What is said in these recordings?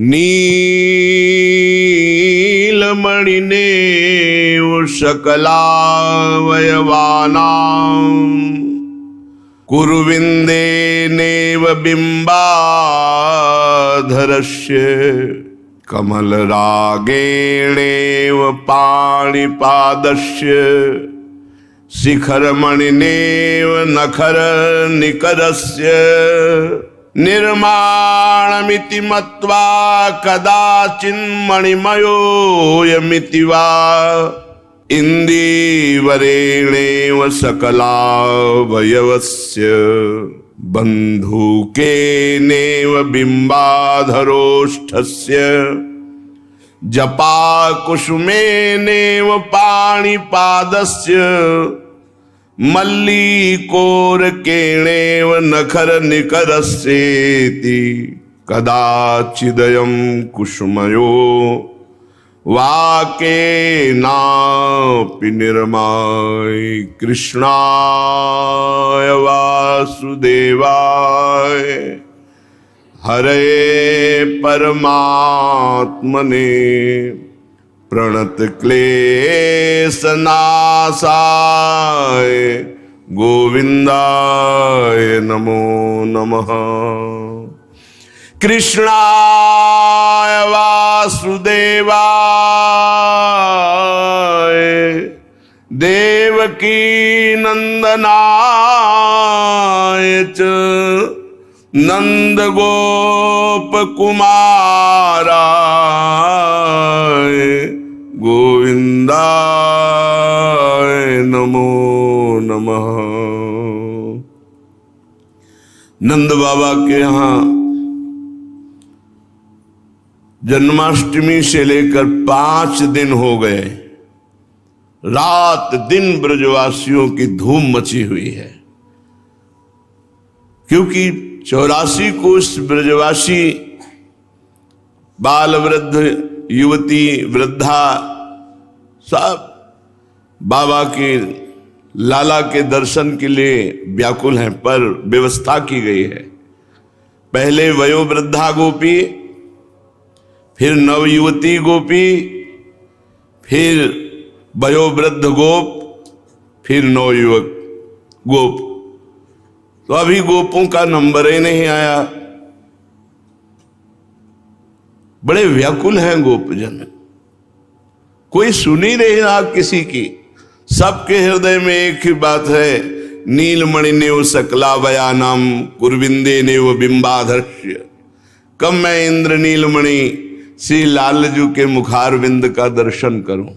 नीलमणिनेव सकलावयवानां कुरुविन्देनेव बिम्बाधरस्य कमलरागेणेव पाणिपादस्य शिखरमणिनेव नखरनिकरस्य निर्माणमिति मत्वा कदाचिन्मणिमयोऽयमिति वा इन्दीवरेणेव सकलावयवस्य बन्धूकेनेव बिम्बाधरोष्ठस्य जपाकुसुमेनेव पाणिपादस्य मल्लिकोरकेणेव नखरनिकरस्येति कदाचिदयं कुसुमयो वाकेनापि निर्माय कृष्णाय वासुदेवाय हरे परमात्मने प्रणतक्लेशनाशाय गोविन्दाय नमो नमः। कृष्णाय वासुदेवाय देवकी नंदनाय च नंदगोपकुमाराय गोविन्दाय नमो नमः। नंद बाबा के यहाँ जन्माष्टमी से लेकर 5 दिन हो गए। रात दिन ब्रजवासियों की धूम मची हुई है, क्योंकि 84 कोष ब्रजवासी बाल वृद्ध युवती वृद्धा सब बाबा के लाला के दर्शन के लिए व्याकुल हैं, पर व्यवस्था की गई है। पहले वयोवृद्धा गोपी, फिर नवयुवती गोपी, फिर वयोवृद्ध गोप, फिर नवयुवक गोप। तो अभी गोपों का नंबर ही नहीं आया। बड़े व्याकुल हैं गोपजन, कोई सुन ही नहीं रहा किसी की। सबके हृदय में एक ही बात है, नीलमणिनेव सकलावयानाम कुरविंदेनेव बिंबाधरस्य। कब मैं इंद्र नीलमणि श्री लालजू के मुखारविंद का दर्शन करूं।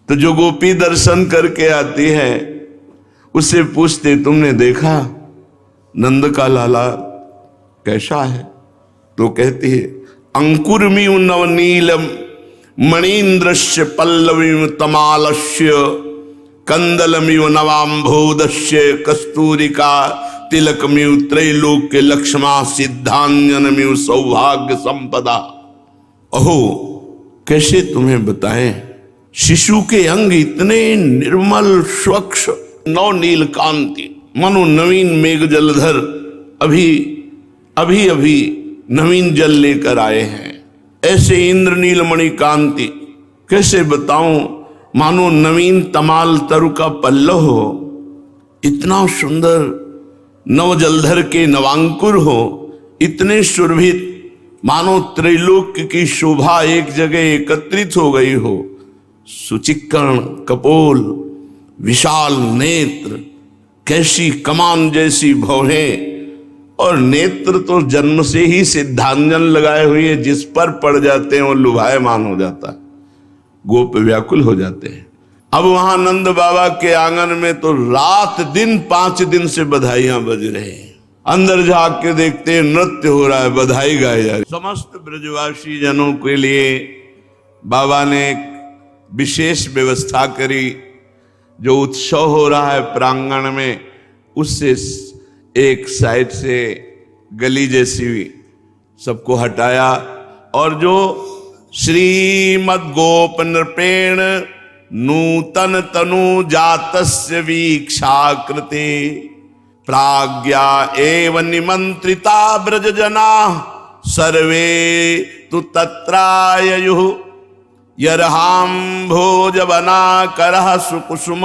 तो जो गोपी दर्शन करके आती है उससे पूछते, तुमने देखा नंद का लाला कैसा है? तो कहती है, अंकुरमिव नवनीलम मणीन्द्रस्य पल्लवीम तमालस्य कंदलमिव नवाम्भोदस्य कस्तूरिका तिलकमिव त्रैलोक्य लक्ष्मा सिद्धांजनमिव सौभाग्य संपदा। अहो, कैसे तुम्हें बताएं, शिशु के अंग इतने निर्मल स्वच्छ नवनील कांति, मनो नवीन मेघ जलधर अभी अभी नवीन जल लेकर आए हैं। ऐसे इंद्र नीलमणि कांति कैसे बताऊं, मानो नवीन तमाल तरु का पल्लव हो, इतना सुंदर नव जलधर के नवांकुर हो, इतने सुरभित, मानो त्रैलोक्य की शोभा एक जगह एकत्रित हो गई हो। सुचिक्कण कपोल, विशाल नेत्र, कैसी कमान जैसी भौहें, और नेत्र तो जन्म से ही सिद्धांजन लगाए हुए है, जिस पर पड़ जाते हैं वो लुभायमान हो जाता है, गोप व्याकुल हो जाते हैं। अब वहां नंद बाबा के आंगन में तो रात दिन 5 दिन से बधाइयां बज रहे हैं। अंदर जाग के देखते हैं नृत्य हो रहा है, बधाई गाई जा रही। समस्त ब्रजवासी जनों के लिए बाबा ने एक विशेष व्यवस्था करी। जो उत्सव हो रहा है प्रांगण में, उससे एक साइड से गली जैसी सबको हटाया, और जो श्रीमद गोप नृपेण नूतन तनु जातस्य वीक्षाकृते प्राज्ञा एव निमंत्रिता ब्रज जना सर्वे तु तत्राययुः यर्हाम्भोजवना करः सुकुसुम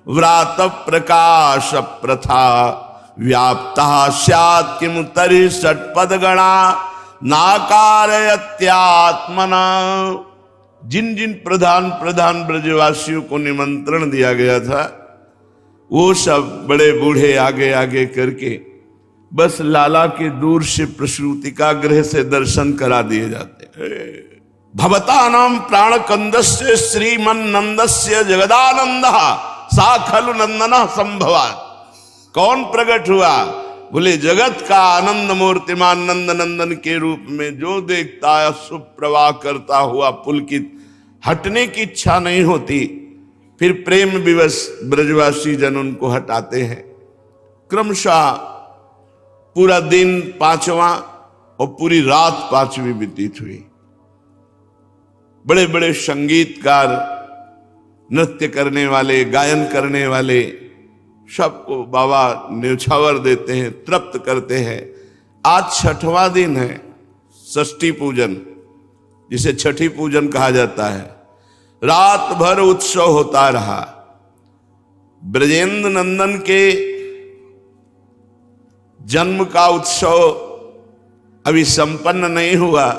व्रात प्रकाश प्रथा व्याप्ता स्यात् किमु तर्हि षट्पदगणा नाकारयत्यात्मना। जिन जिन प्रधान प्रधान ब्रजवासियों को निमंत्रण दिया गया था वो सब बड़े बूढ़े आगे आगे करके बस लाला के दूर से प्रसूतिका गृह से दर्शन करा दिए जाते हैं। भवतानां प्राणकंदस्य श्रीमन्नंदस्य जगदानंदः सा खलु नंदनः संभवात्। कौन प्रकट हुआ? बोले जगत का आनंद मूर्तिमान नंद नंदन के रूप में जो देखता है शुभ प्रवाह करता हुआ पुलकित, हटने की इच्छा नहीं होती, फिर प्रेम विवश ब्रजवासी जन उनको हटाते हैं। क्रमशः पूरा दिन पांचवा और पूरी रात पांचवी व्यतीत हुई। बड़े बड़े संगीतकार, नृत्य करने वाले, गायन करने वाले सबको बाबा न्यौछावर देते हैं, तृप्त करते हैं। आज छठवां दिन है, षष्ठी पूजन, जिसे छठी पूजन कहा जाता है। रात भर उत्सव होता रहा। ब्रजेंद्र नंदन के जन्म का उत्सव अभी संपन्न नहीं हुआ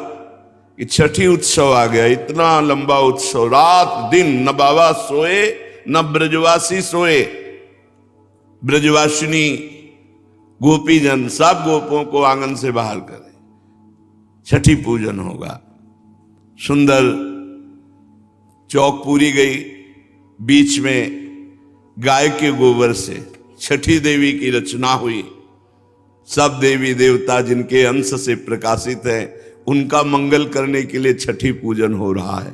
कि छठी उत्सव आ गया। इतना लंबा उत्सव, रात दिन, न बाबा सोए न ब्रजवासी सोए। ब्रजवासिनी गोपीजन सब गोपों को आंगन से बाहर करें, छठी पूजन होगा। सुंदर चौक पूरी गई, बीच में गाय के गोबर से छठी देवी की रचना हुई। सब देवी देवता जिनके अंश से प्रकाशित हैं उनका मंगल करने के लिए छठी पूजन हो रहा है।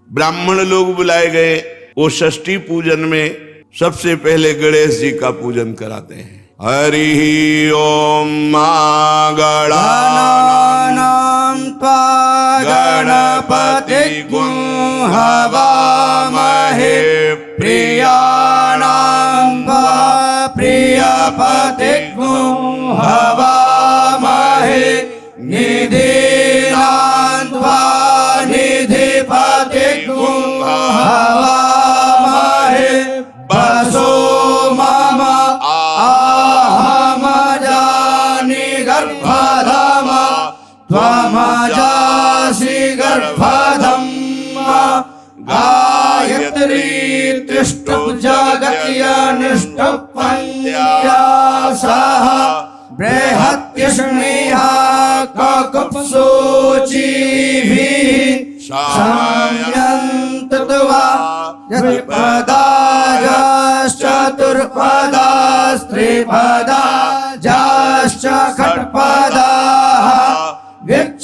ब्राह्मण लोग बुलाए गए। वो षष्ठी पूजन में सबसे पहले गणेश जी का पूजन कराते हैं। हरि ओम गणानां त्वा गणपतिं हवामहे प्रियाणां त्वा प्रियपतिं हवामहे निधीनां त्वा निधिपतिं हवामहे बसो मम आहमजानि गर्भधम त्वमजासि गर्भधम गायत्री तिष्ठु जगत्यनिष्ठपन्यासः बृहत्यस्नेहा ककुप्सोचिभिः संयन्तत्वा चतुर्पदाश्च खट्पदाः विच्छन्दाश्च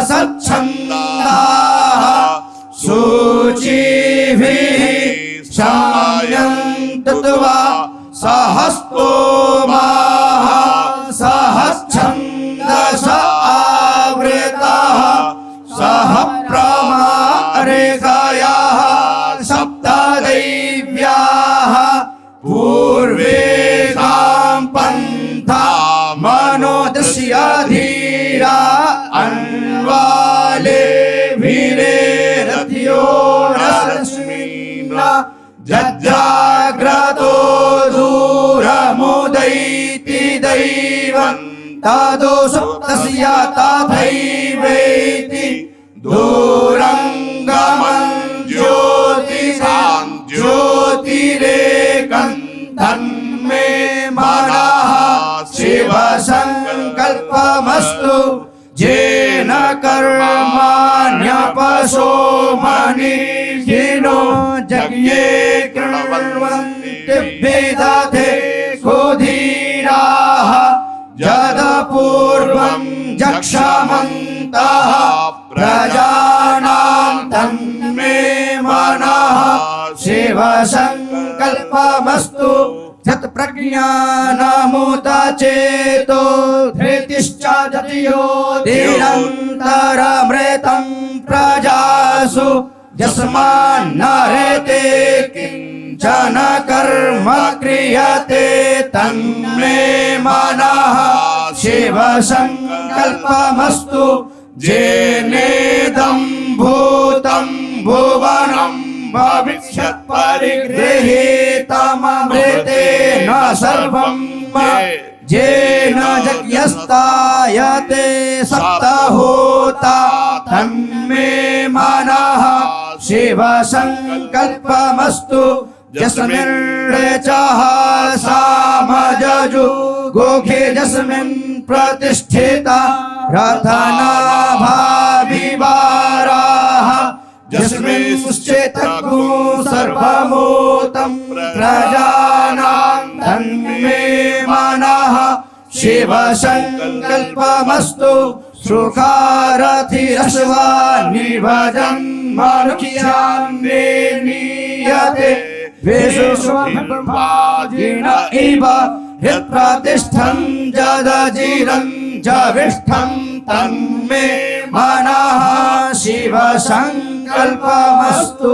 सच्छन्दाः सूचिभिः संयन्तत्वा सहस्तोमाः सहच्छन्दस आवृताः सह प्रमारेखयाः सप्तदैव्याः पूर्वेगां पन्था मनोदस्य धीरा अन्वाले वीरे रथ्यो रश्मिना जज्जाग्रतो दूरमुदैति दैवं तदो सुप्तस्य तथैवेति दूरंगमं ज्योतिषां ज्योतिरेकं तन्मे मनः शिव संकल्पमस्तु येन कर्माण्यपशो मनीषिणो यज्ञे कृण्वन्ति विदधे सुधीराः यदपूर्वं जक्षमन्तः प्रजानां तन्मे मनः शिव संकल्पमस्तु यत् प्रज्ञानमुत चेतो धृतिश्च जतियो निरन्तरमृतं प्रजासु यस्मान्न हृते किञ्चन कर्म क्रियते तन्मे मनः शिव संकल्पमस्तु जेनेदं भूतं भुवनं भविष्यत् परिगृहीतममृतेन सर्वं येन यज्ञस्तायते सप्तहोता तन्मे मनः शिव संकल्पमस्तु जस्मिन् ऋचः सामजजु गोखे जस्मिन् प्रतिष्ठिता रथनाभाविवाराः जस्मिंश्चेतग्गो सर्वमूतं प्रजानां तन्मे मनः शिव संकल्पमस्तु सुखारथिरश्वानिभजन् मनुष्यान्ने नीयते विश्वब्रह्माजिन इव हृत्प्रतिष्ठं जदजिरं जविष्ठं तन्मे मनः शिव संकल्पमस्तु।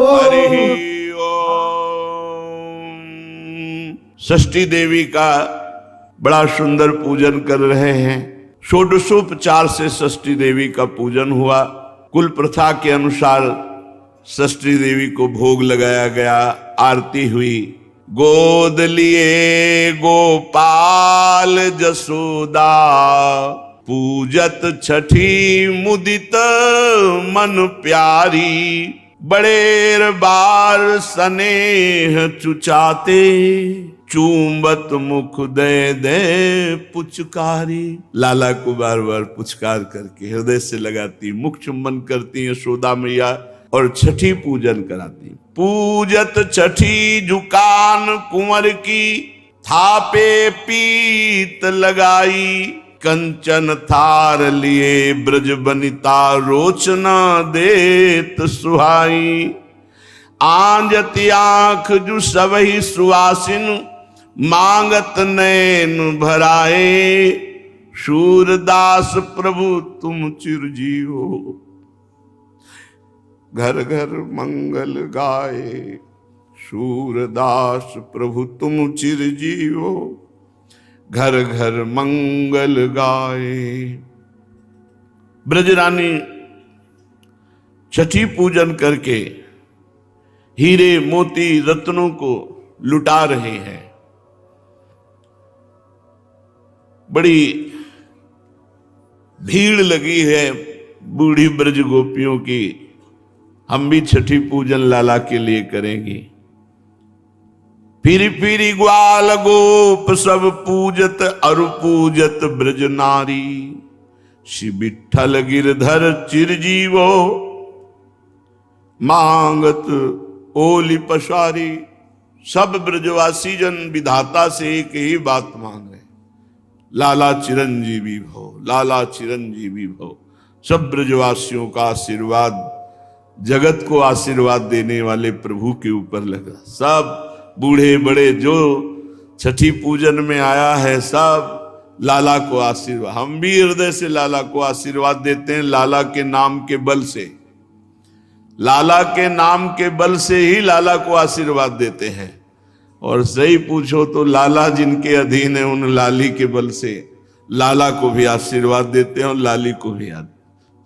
षष्ठी देवी का बड़ा सुंदर पूजन कर रहे हैं। षोडशोपचार से षष्ठी देवी का पूजन हुआ। कुल प्रथा के अनुसार षष्ठी देवी को भोग लगाया गया, आरती हुई। गोद लिए गोपाल जसोदा पूजत छठी मुदित मन प्यारी बड़ेर बार स्नेह चुचाते चूंबत मुख दे दे पुचकारी। लाला को बार बार पुचकार करके हृदय से लगाती, मुख चुम्बन करती यशोदा मैया और छठी पूजन कराती। पूजत छठी जुकान कुंवर की थापे पीत लगाई कंचन थार लिए ब्रज बनिता रोचना देत सुहाई। आंजति आंख जु सबही सुवासिन मांगत नैन भराए शूरदास प्रभु तुम चिरजीवो घर घर मंगल गाए। शूरदास प्रभु तुम चिरजीवो घर घर मंगल गाए। ब्रजरानी छठी पूजन करके हीरे मोती रत्नों को लुटा रहे हैं। बड़ी भीड़ लगी है बूढ़ी ब्रज गोपियों की। हम भी छठी पूजन लाला के लिए करेंगे। फिरी फिरी ग्वाल गोप सब पूजत अरु पूजत ब्रज नारी श्री विठ्ठल गिरधर चिरजीवो मांगत ओली पसारी। सब ब्रजवासी जन विधाता से एक ही बात मांग रहे, लाला चिरंजीवी भव, लाला चिरंजीवी भव। सब ब्रजवासियों का आशीर्वाद, जगत को आशीर्वाद देने वाले प्रभु के ऊपर लगा। सब बूढ़े बड़े जो छठी पूजन में आया है सब लाला को आशीर्वाद। हम भी हृदय से लाला को आशीर्वाद देते हैं। लाला के नाम के बल से, लाला के नाम के बल से ही लाला को आशीर्वाद देते हैं। और सही पूछो तो लाला जिनके अधीन है उन लाली के बल से लाला को भी आशीर्वाद देते हैं और लाली को भी याद।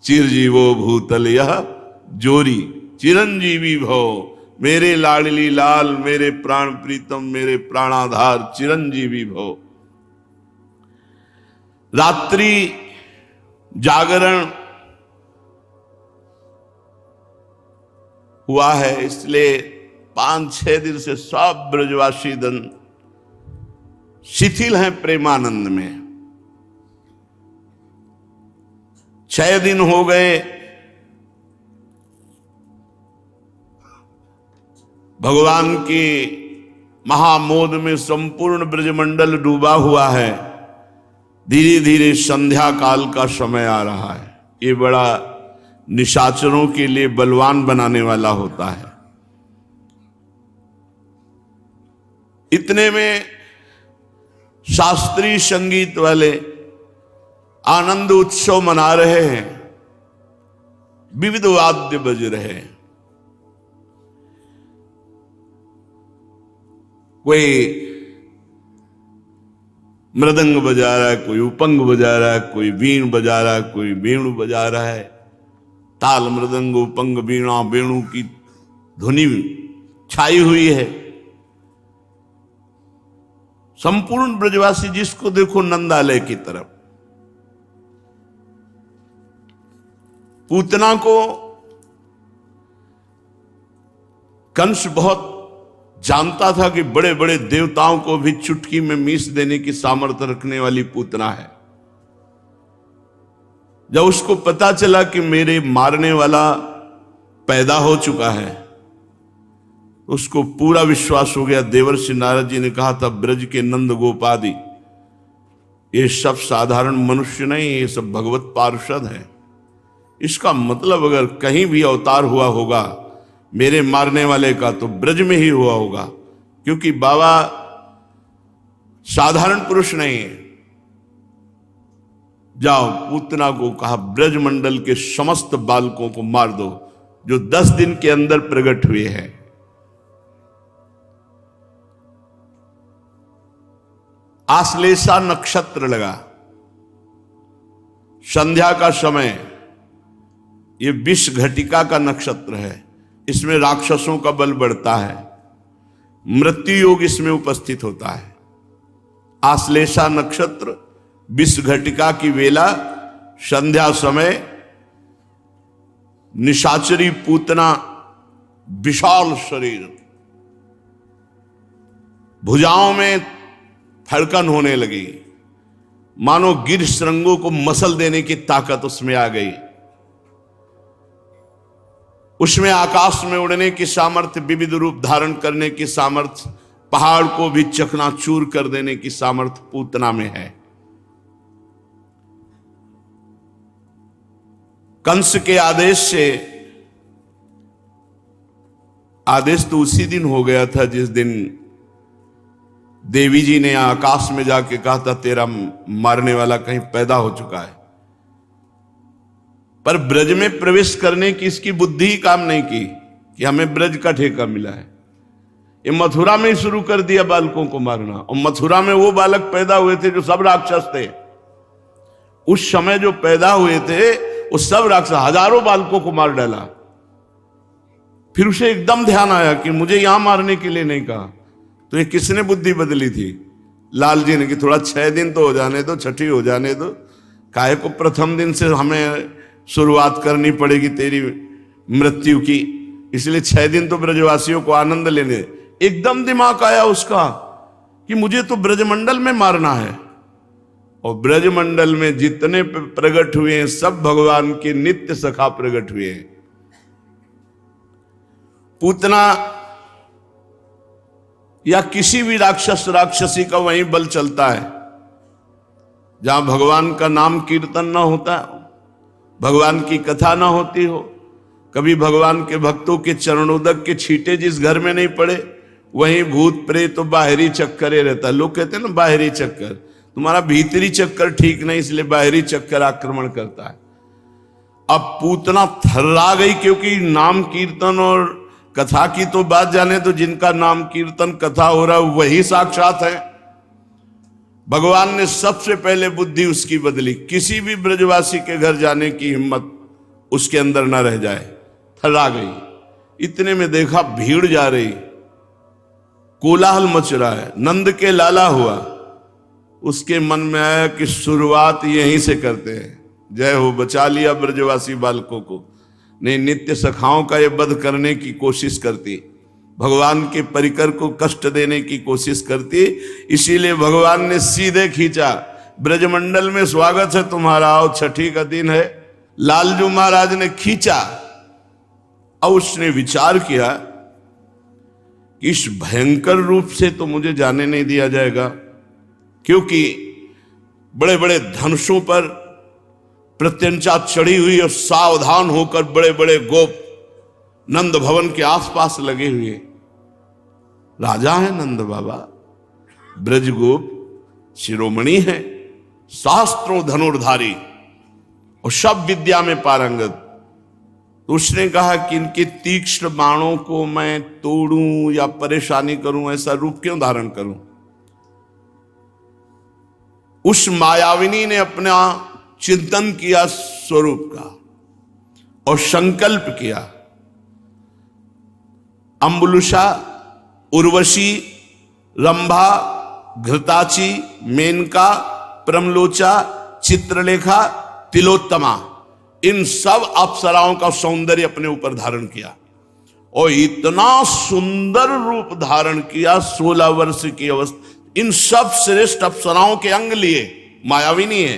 चिरजीवो भूतल यह जोरी चिरंजीवी भव। मेरे लाडली लाल, मेरे प्राण प्रीतम, मेरे प्राणाधार चिरंजीवी भव। रात्रि जागरण हुआ है, इसलिए 5-6 दिन से सब ब्रजवासी दन शिथिल हैं प्रेमानंद में। 6 दिन हो गए भगवान की महामोद में संपूर्ण ब्रजमंडल डूबा हुआ है। धीरे धीरे संध्या काल का समय आ रहा है। ये बड़ा निशाचरों के लिए बलवान बनाने वाला होता है। इतने में शास्त्रीय संगीत वाले आनंद उत्सव मना रहे हैं, विविध वाद्य बज रहे हैं। कोई मृदंग बजा रहा है, कोई उपंग बजा रहा है, कोई वीण बजा रहा है, कोई वेणु बजा रहा है। ताल मृदंग उपंग वीणा वेणु की ध्वनि छाई हुई है। संपूर्ण ब्रजवासी जिसको देखो नंदालय की तरफ। पूतना को कंस बहुत जानता था कि बड़े बड़े देवताओं को भी चुटकी में मीस देने की सामर्थ्य रखने वाली पूतना है। जब उसको पता चला कि मेरे मारने वाला पैदा हो चुका है, उसको पूरा विश्वास हो गया। देवर्षि नारद जी ने कहा था, ब्रज के नंद गोपादि ये सब साधारण मनुष्य नहीं, ये सब भगवत पार्षद हैं। इसका मतलब अगर कहीं भी अवतार हुआ होगा मेरे मारने वाले का, तो ब्रज में ही हुआ होगा, क्योंकि बाबा साधारण पुरुष नहीं है। जाओ, पूतना को कहा ब्रज मंडल के समस्त बालकों को मार दो जो 10 दिन के अंदर प्रकट हुए हैं। आश्लेषा नक्षत्र लगा, संध्या का समय। ये विष घटिका का नक्षत्र है, इसमें राक्षसों का बल बढ़ता है, मृत्यु योग इसमें उपस्थित होता है। आश्लेषा नक्षत्र, विष घटिका की वेला, संध्या समय। निशाचरी पूतना, विशाल शरीर, भुजाओं में फड़कन होने लगी, मानो गिर श्रृंगों को मसल देने की ताकत उसमें आ गई। उसमें आकाश में उड़ने की सामर्थ्य, विविध रूप धारण करने की सामर्थ्य, पहाड़ को भी चकनाचूर कर देने की सामर्थ्य पूतना में है। कंस के आदेश से, आदेश तो उसी दिन हो गया था जिस दिन देवी जी ने आकाश में जाके कहा था तेरा मारने वाला कहीं पैदा हो चुका है, पर ब्रज में प्रवेश करने की इसकी बुद्धि ही काम नहीं की कि हमें ब्रज का ठेका मिला है। ये मथुरा में ही शुरू कर दिया बालकों को मारना, और मथुरा में वो बालक पैदा हुए थे जो सब राक्षस थे। उस समय जो पैदा हुए थे वो सब राक्षस, हजारों बालकों को मार डाला। फिर उसे एकदम ध्यान आया कि मुझे यहां मारने के लिए नहीं कहा। तो ये किसने बुद्धि बदली थी? लाल जी ने, कि थोड़ा 6 दिन तो हो जाने दो, छठी हो जाने दो, काहे को प्रथम दिन से हमें शुरुआत करनी पड़ेगी तेरी मृत्यु की, इसलिए 6 दिन तो ब्रजवासियों को आनंद लेने। एकदम दिमाग आया उसका कि मुझे तो ब्रजमंडल में मारना है, और ब्रजमंडल में जितने प्रकट हुए हैं सब भगवान के नित्य सखा प्रकट हुए हैं। पूतना या किसी भी राक्षस राक्षसी का वही बल चलता है जहां भगवान का नाम कीर्तन ना होता, भगवान की कथा ना होती हो, कभी भगवान के भक्तों के चरणोदक के छींटे जिस घर में नहीं पड़े, वहीं भूत प्रेत तो बाहरी चक्कर रहता है। लोग कहते हैं ना बाहरी चक्कर, तुम्हारा भीतरी चक्कर ठीक नहीं, इसलिए बाहरी चक्कर आक्रमण करता है। अब पूतना थर्रा गई, क्योंकि नाम कीर्तन और कथा की तो बात जाने, तो जिनका नाम कीर्तन कथा हो रहा है वही साक्षात है। भगवान ने सबसे पहले बुद्धि उसकी बदली, किसी भी ब्रजवासी के घर जाने की हिम्मत उसके अंदर न रह जाए। थर्रा गई। इतने में देखा भीड़ जा रही, कोलाहल मच रहा है, नंद के लाला हुआ। उसके मन में आया कि शुरुआत यहीं से करते हैं। जय हो, बचा लिया ब्रजवासी बालकों को। नहीं, नित्य सखाओं का ये वध करने की कोशिश करती, भगवान के परिकर को कष्ट देने की कोशिश करती, इसीलिए भगवान ने सीधे खींचा, ब्रजमंडल में स्वागत है तुम्हारा, आओ, छठी का दिन है। लालजू महाराज ने खींचा और उसने विचार किया कि इस भयंकर रूप से तो मुझे जाने नहीं दिया जाएगा, क्योंकि बड़े बड़े धनुषों पर प्रत्यंचा चढ़ी हुई और सावधान होकर बड़े बड़े गोप नंद भवन के आसपास लगे हुए। राजा है नंद बाबा, ब्रजगोप शिरोमणि है, शास्त्रों धनुर्धारी और सब विद्या में पारंगत। तो उसने कहा कि इनके तीक्ष्ण बाणों को मैं तोड़ूं या परेशानी करूं, ऐसा रूप क्यों धारण करूं? उस मायाविनी ने अपना चिंतन किया स्वरूप का और संकल्प किया। अम्बुलुषा, उर्वशी, रंभा, घृताची, मेनका, प्रमलोचा, चित्रलेखा, तिलोत्तमा, इन सब अप्सराओं का सौंदर्य अपने ऊपर धारण किया और इतना सुंदर रूप धारण किया। 16 वर्ष की अवस्था, इन सब श्रेष्ठ अप्सराओं के अंग लिए, मायाविनी है,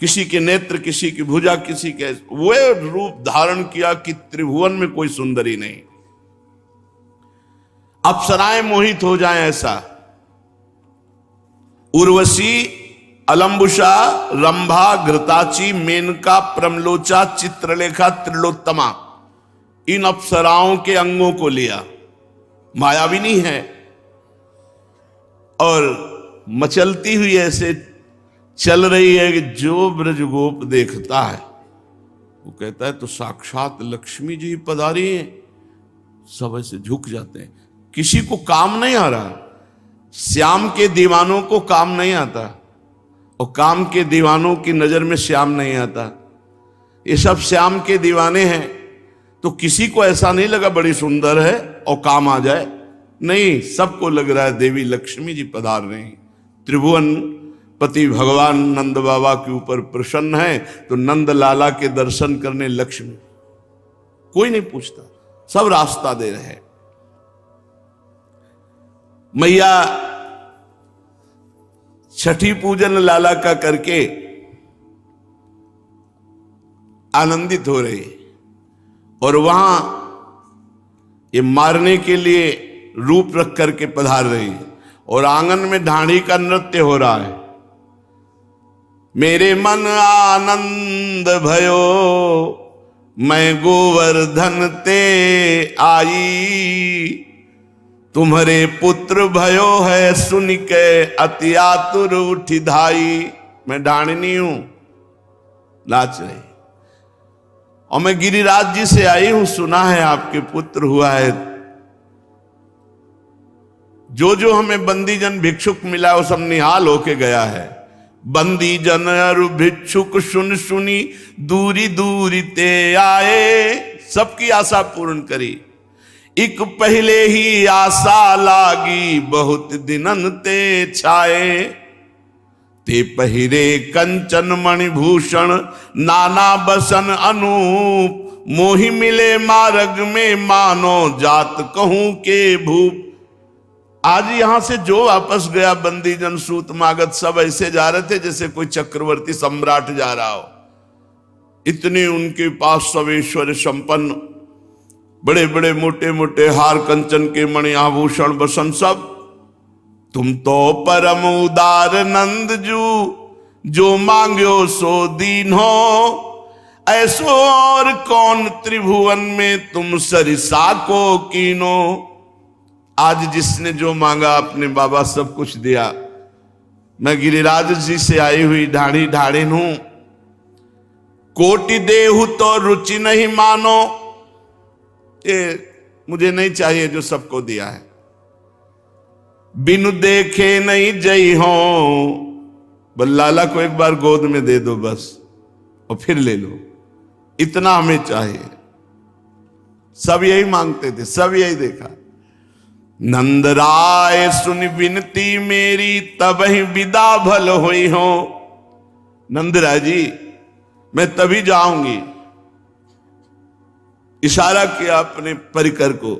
किसी के नेत्र, किसी की भुजा, किसी के, वो रूप धारण किया कि त्रिभुवन में कोई सुंदरी नहीं, अप्सराएं मोहित हो जाएं ऐसा। उर्वशी, अलंबुषा, रंभा, घृताची, मेनका, प्रमलोचा, चित्रलेखा, त्रिलोत्तमा, इन अप्सराओं के अंगों को लिया। मायाविनी है और मचलती हुई ऐसे चल रही है कि जो ब्रजगोप देखता है वो कहता है तो साक्षात लक्ष्मी जी पधारी हैं। सब ऐसे झुक जाते हैं। किसी को काम नहीं आ रहा, श्याम के दीवानों को काम नहीं आता और काम के दीवानों की नजर में श्याम नहीं आता। ये सब श्याम के दीवाने हैं, तो किसी को ऐसा नहीं लगा बड़ी सुंदर है और काम आ जाए, नहीं, सबको लग रहा है देवी लक्ष्मी जी पधार रही हैं। त्रिभुवन पति भगवान नंद बाबा के ऊपर प्रसन्न है, तो नंद लाला के दर्शन करने लक्ष्मी, कोई नहीं पूछता, सब रास्ता दे रहे हैं। मैया छठी पूजन लाला का करके आनंदित हो रही और वहां ये मारने के लिए रूप रख करके पधार रही है और आंगन में ढाणी का नृत्य हो रहा है। मेरे मन आनंद भयो, मैं गोवर्धन ते आई, तुम्हारे पुत्र भयो है सुन के अति आतुर उठी धाई। मैं ढाणनी हूं, नाच रही, और मैं गिरिराज जी से आई हूं, सुना है आपके पुत्र हुआ है। जो जो हमें बंदीजन भिक्षुक मिला वो सब निहाल होके गया है। बंदी जन अरु भिक्षुक सुन सुनी दूरी दूरी ते आए, सबकी आशा पूर्ण करी। एक पहले ही आशा लागी बहुत दिनन ते छाए, ते पहिरे कंचन मणिभूषण नाना बसन अनूप, मोहि मिले मार्ग में मानो जात कहूं के भूप। आज यहां से जो वापस गया बंदीजन सूत मागत सब ऐसे जा रहे थे जैसे कोई चक्रवर्ती सम्राट जा रहा हो। इतने उनके पास सब ऐश्वर्य संपन्न, बड़े बड़े मोटे मोटे हार कंचन के मणि आभूषण बसन सब। तुम तो परम उदार नंद जू, जो मांग्यो सो दीन हो, ऐसो और कौन त्रिभुवन में तुम सरिसा को कीनो। आज जिसने जो मांगा अपने बाबा सब कुछ दिया। मैं गिरिराज जी से आई हुई ढाढ़ी ढाढ़िन हूं, कोटि देहु तो रुचि नहीं मानो। ये मुझे नहीं चाहिए जो सबको दिया है। बिनु देखे नहीं जई हो, बस लाला को एक बार गोद में दे दो बस, और फिर ले लो, इतना हमें चाहिए। सब यही मांगते थे, सब यही देखा। नंद राय सुन विनती मेरी, तब ही विदा भल हुई हो। नंद राय जी मैं तभी जाऊंगी। इशारा किया अपने परिकर को,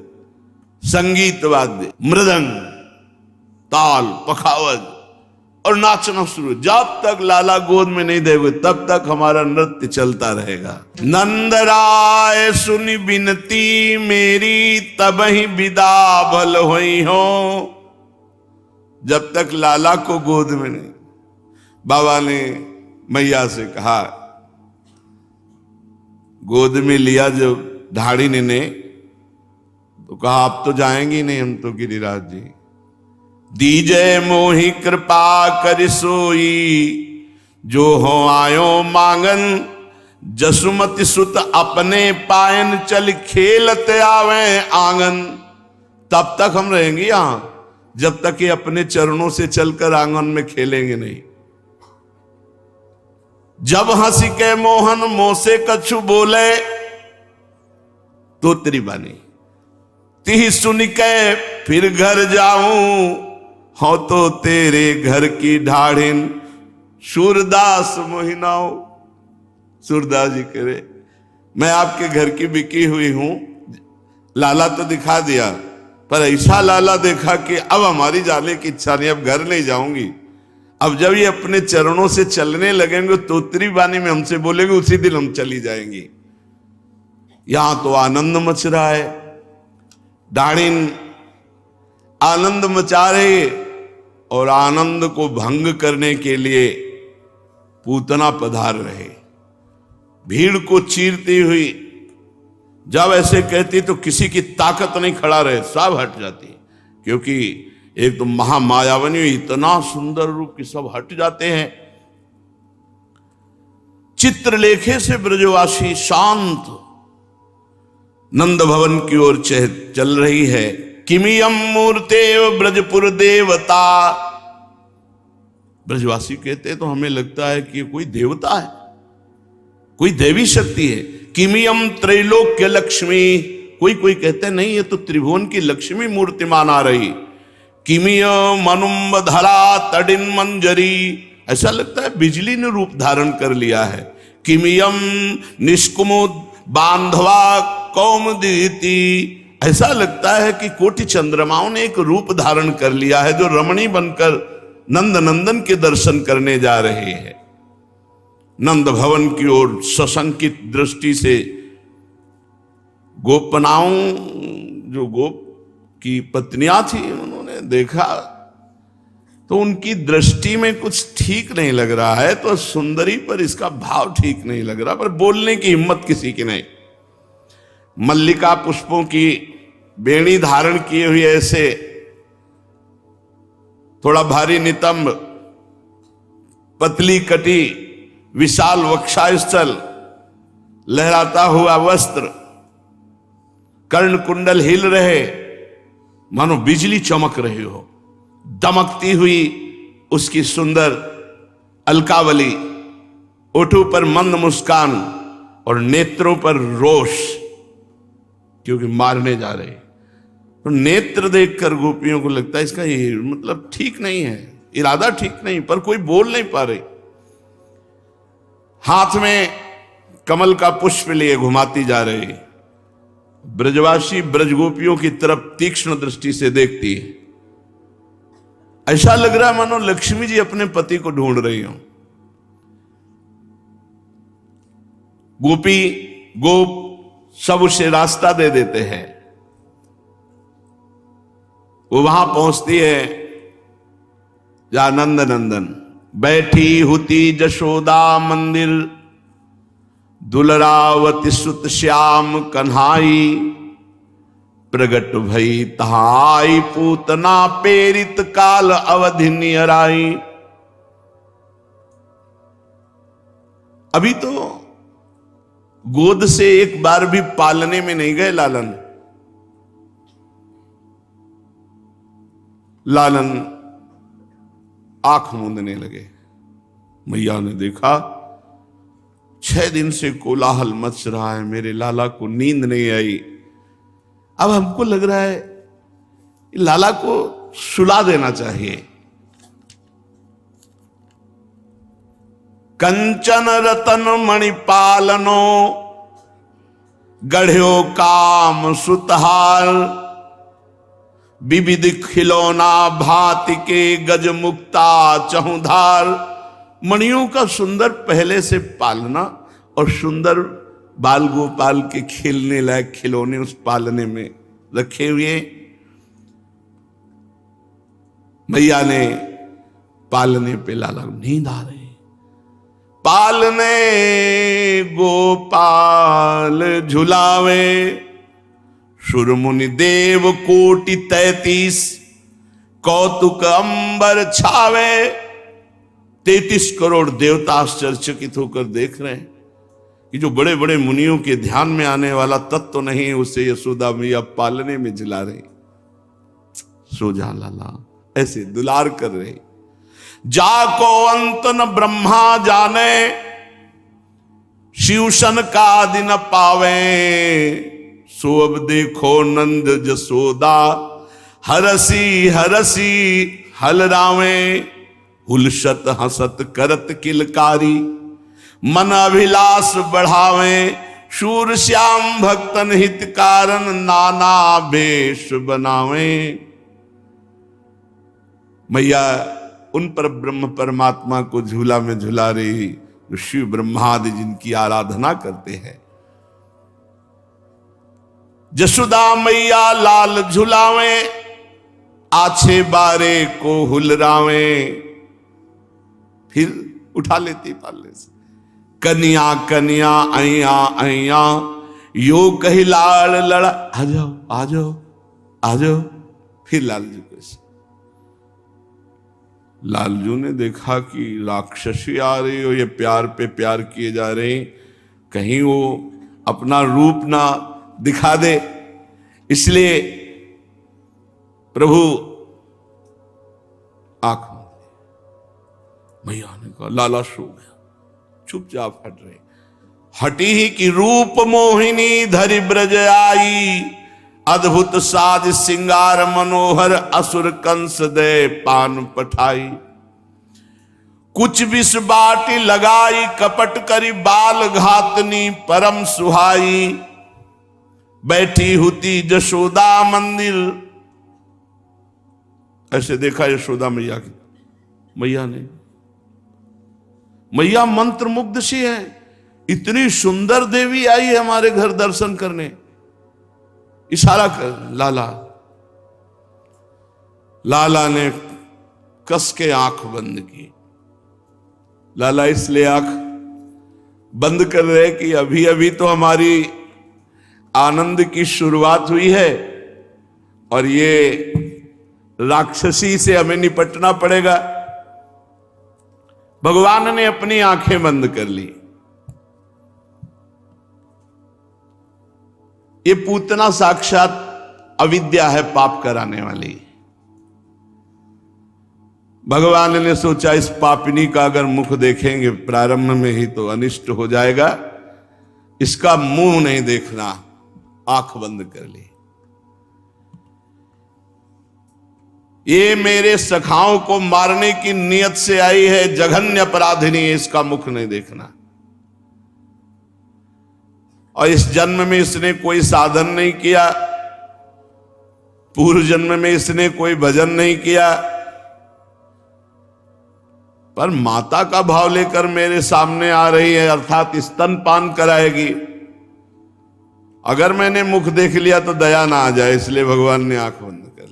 संगीत वाद्य, मृदंग, ताल, पखावज और नाचना शुरू। जब तक लाला गोद में नहीं देंगे तब तक हमारा नृत्य चलता रहेगा। नंद राय सुनी बिनती मेरी, तब ही विदा भल हुई हो। जब तक लाला को गोद में नहीं, बाबा ने मैया से कहा, गोद में लिया जब ढाढ़िन ने, तो कहा आप तो जाएंगी नहीं, हम तो गिरिराज जी। दीजय मोहि कृपा कर सोई, जो हो आयो मांगन, जसुमति सुत अपने पायन चल खेलते आवे आंगन। तब तक हम रहेंगे यहां, जब तक ये अपने चरणों से चलकर आंगन में खेलेंगे नहीं। जब हंसी के मोहन मोह से कछु बोले, तो तेरी बानी ती सुन के फिर घर जाऊं, हो तो तेरे घर की ढाढ़िन सूरदास मोहिनाओ। सूरदास जी कह रहे, मैं आपके घर की बिकी हुई हूं, लाला तो दिखा दिया, पर ऐसा लाला देखा कि अब हमारी जाने की इच्छा नहीं, अब घर नहीं जाऊंगी। अब जब ये अपने चरणों से चलने लगेंगे, तोतरी बानी में हमसे बोलेंगे, उसी दिन हम चली जाएंगी। यहां तो आनंद मच रहा है, डाणिन आनंद मचा रहे, और आनंद को भंग करने के लिए पूतना पधार रहे। भीड़ को चीरती हुई जब ऐसे कहती तो किसी की ताकत नहीं खड़ा रहे, सब हट जाती, क्योंकि एक तो महामायावनी, इतना सुंदर रूप की सब हट जाते हैं। चित्रलेखे से ब्रजवासी शांत नंद भवन की ओर चल रही है। किमियम मूर्तेव ब्रजपुर देवता। ब्रजवासी कहते तो हमें लगता है कि कोई देवता है, कोई देवी शक्ति है। किमियम त्रैलोक्य लक्ष्मी। कोई कोई कहते नहीं, ये तो त्रिभुवन की लक्ष्मी मूर्तिमान आ रही। किमिय मनुम्ब धरा तडिन मंजरी। ऐसा लगता है बिजली ने रूप धारण कर लिया है। किमियम निष्कुमुद बांधवा कौमुदीति। ऐसा लगता है कि कोटि चंद्रमाओं ने एक रूप धारण कर लिया है, जो रमणी बनकर नंद नंदन के दर्शन करने जा रहे हैं। नंद भवन की ओर सशंकित दृष्टि से गोपनाओं, जो गोप की पत्नियां थी, उन्होंने देखा तो उनकी दृष्टि में कुछ ठीक नहीं लग रहा है। तो सुंदरी पर इसका भाव ठीक नहीं लग रहा, पर बोलने की हिम्मत किसी की नहीं। मल्लिका पुष्पों की बेणी धारण किए हुए ऐसे थोड़ा भारी नितंब, पतली कटी, विशाल वक्षास्थल, लहराता हुआ वस्त्र, कर्ण कुंडल हिल रहे, मानो बिजली चमक रही हो। दमकती हुई उसकी सुंदर अलकावली, ओठों पर मंद मुस्कान और नेत्रों पर रोष, क्योंकि मारने जा रहे। तो नेत्र देखकर गोपियों को लगता है इसका ये मतलब ठीक नहीं है, इरादा ठीक नहीं, पर कोई बोल नहीं पा रही। हाथ में कमल का पुष्प लिए घुमाती जा रही। ब्रजवासी ब्रजगोपियों की तरफ तीक्ष्ण दृष्टि से देखती है। ऐसा लग रहा है मानो लक्ष्मी जी अपने पति को ढूंढ रही हो। गोपी गोप सब उसे रास्ता दे देते हैं। वो वहां पहुंचती है जहां नंद नंदन बैठी हुती जशोदा मंदिर, दुलरावती सुत श्याम कन्हाई, प्रगट भई तहाई पूतना पेरित काल अवधि नियराई। अभी तो गोद से एक बार भी पालने में नहीं गए लालन। लालन आंख मूंदने लगे। मैया ने देखा 6 दिन से कोलाहल मच रहा है, मेरे लाला को नींद नहीं आई। अब हमको लग रहा है लाला को सुला देना चाहिए। कंचन रतन मणिपालनो, गढ़्यो काम सुतहार, विविध खिलौना भांति के गज मुक्ता चहुधार। मणियों का सुंदर पहले से पालना और सुंदर बाल गोपाल के खेलने लायक खिलौने उस पालने में रखे हुए। मैया ने पालने पे लाला नींद आ रही। पालने गोपाल झुलावे, सुरमुनि देव कोटि 33, कौतुक अंबर छावे। 33 करोड़ देवता आश्चर्यचकित होकर देख रहे हैं कि जो बड़े बड़े मुनियों के ध्यान में आने वाला तत्व नहीं है, उसे यशोदा मैया पालने में झुला रही। सो जा लाला, ऐसे दुलार कर रहे। जाको अंत न ब्रह्मा जाने, शिवशन का आदि न पावे, सो अब देखो नंद जसोदा, हरसी हरसी हलरावे, हुलसत हसत करत किलकारी, मन अभिलाष बढ़ावे, शूर श्याम भक्तन हित कारण, नाना भेष बनावे। मैया उन पर ब्रह्म परमात्मा को झूला में झुला रही, जो शिव ब्रह्मादि जिनकी आराधना करते हैं। जसोदा मैया लाल झुलावे, आछे बारे को हुलरावे, फिर उठा लेती पाले से। कन्या कन्या अया अया, यो कही लाल लड़ा, आ जाओ आ जाओ आ जाओ। फिर लालजू को, लालजू ने देखा कि राक्षसी आ रही हो, ये प्यार पे प्यार किए जा रहे हैं, कहीं वो अपना रूप ना दिखा दे, इसलिए प्रभु आंख मैया ने कहा लाला सो गया, चुपचाप हट रहे। हटी ही कि रूप मोहिनी धरि ब्रज आई, अद्भुत साज सिंगार मनोहर, असुर कंस दे पान पठाई। कुछ विष बाटी लगाई, कपट करी बाल घातनी परम सुहाई, बैठी हुती जशोदा मंदिर। ऐसे देखा यशोदा मैया की, मैया ने, मैया मंत्र मुग्ध सी है, इतनी सुंदर देवी आई है हमारे घर दर्शन करने। इशारा कर लाला, लाला ने कस के आंख बंद की। लाला इसलिए आंख बंद कर रहे कि अभी अभी तो हमारी आनंद की शुरुआत हुई है और ये राक्षसी से हमें निपटना पड़ेगा। भगवान ने अपनी आंखें बंद कर ली। ये पूतना साक्षात अविद्या है, पाप कराने वाली। भगवान ने सोचा इस पापिनी का अगर मुख देखेंगे प्रारंभ में ही तो अनिष्ट हो जाएगा, इसका मुंह नहीं देखना, आंख बंद कर ली। ये मेरे सखाओं को मारने की नियत से आई है, जघन्य अपराधिनी है, इसका मुख नहीं देखना। और इस जन्म में इसने कोई साधन नहीं किया, पूर्व जन्म में इसने कोई भजन नहीं किया, पर माता का भाव लेकर मेरे सामने आ रही है, अर्थात स्तनपान कराएगी। अगर मैंने मुख देख लिया तो दया ना आ जाए, इसलिए भगवान ने आंख बंद कर ली।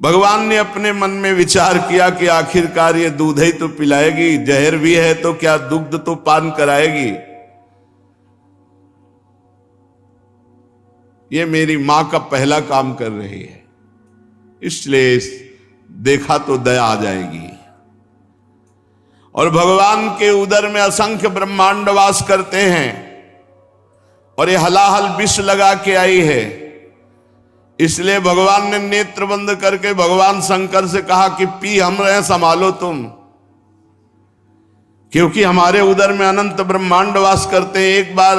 भगवान ने अपने मन में विचार किया कि आखिरकार ये दूध ही तो पिलाएगी, जहर भी है तो क्या दुग्ध तो पान कराएगी। ये मेरी मां का पहला काम कर रही है, इसलिए देखा तो दया आ जाएगी। और भगवान के उदर में असंख्य ब्रह्मांड वास करते हैं और ये हलाहल विष लगा के आई है, इसलिए भगवान ने नेत्र बंद करके भगवान शंकर से कहा कि पी हम रहे, संभालो तुम, क्योंकि हमारे उदर में अनंत ब्रह्मांड वास करते हैं। एक बार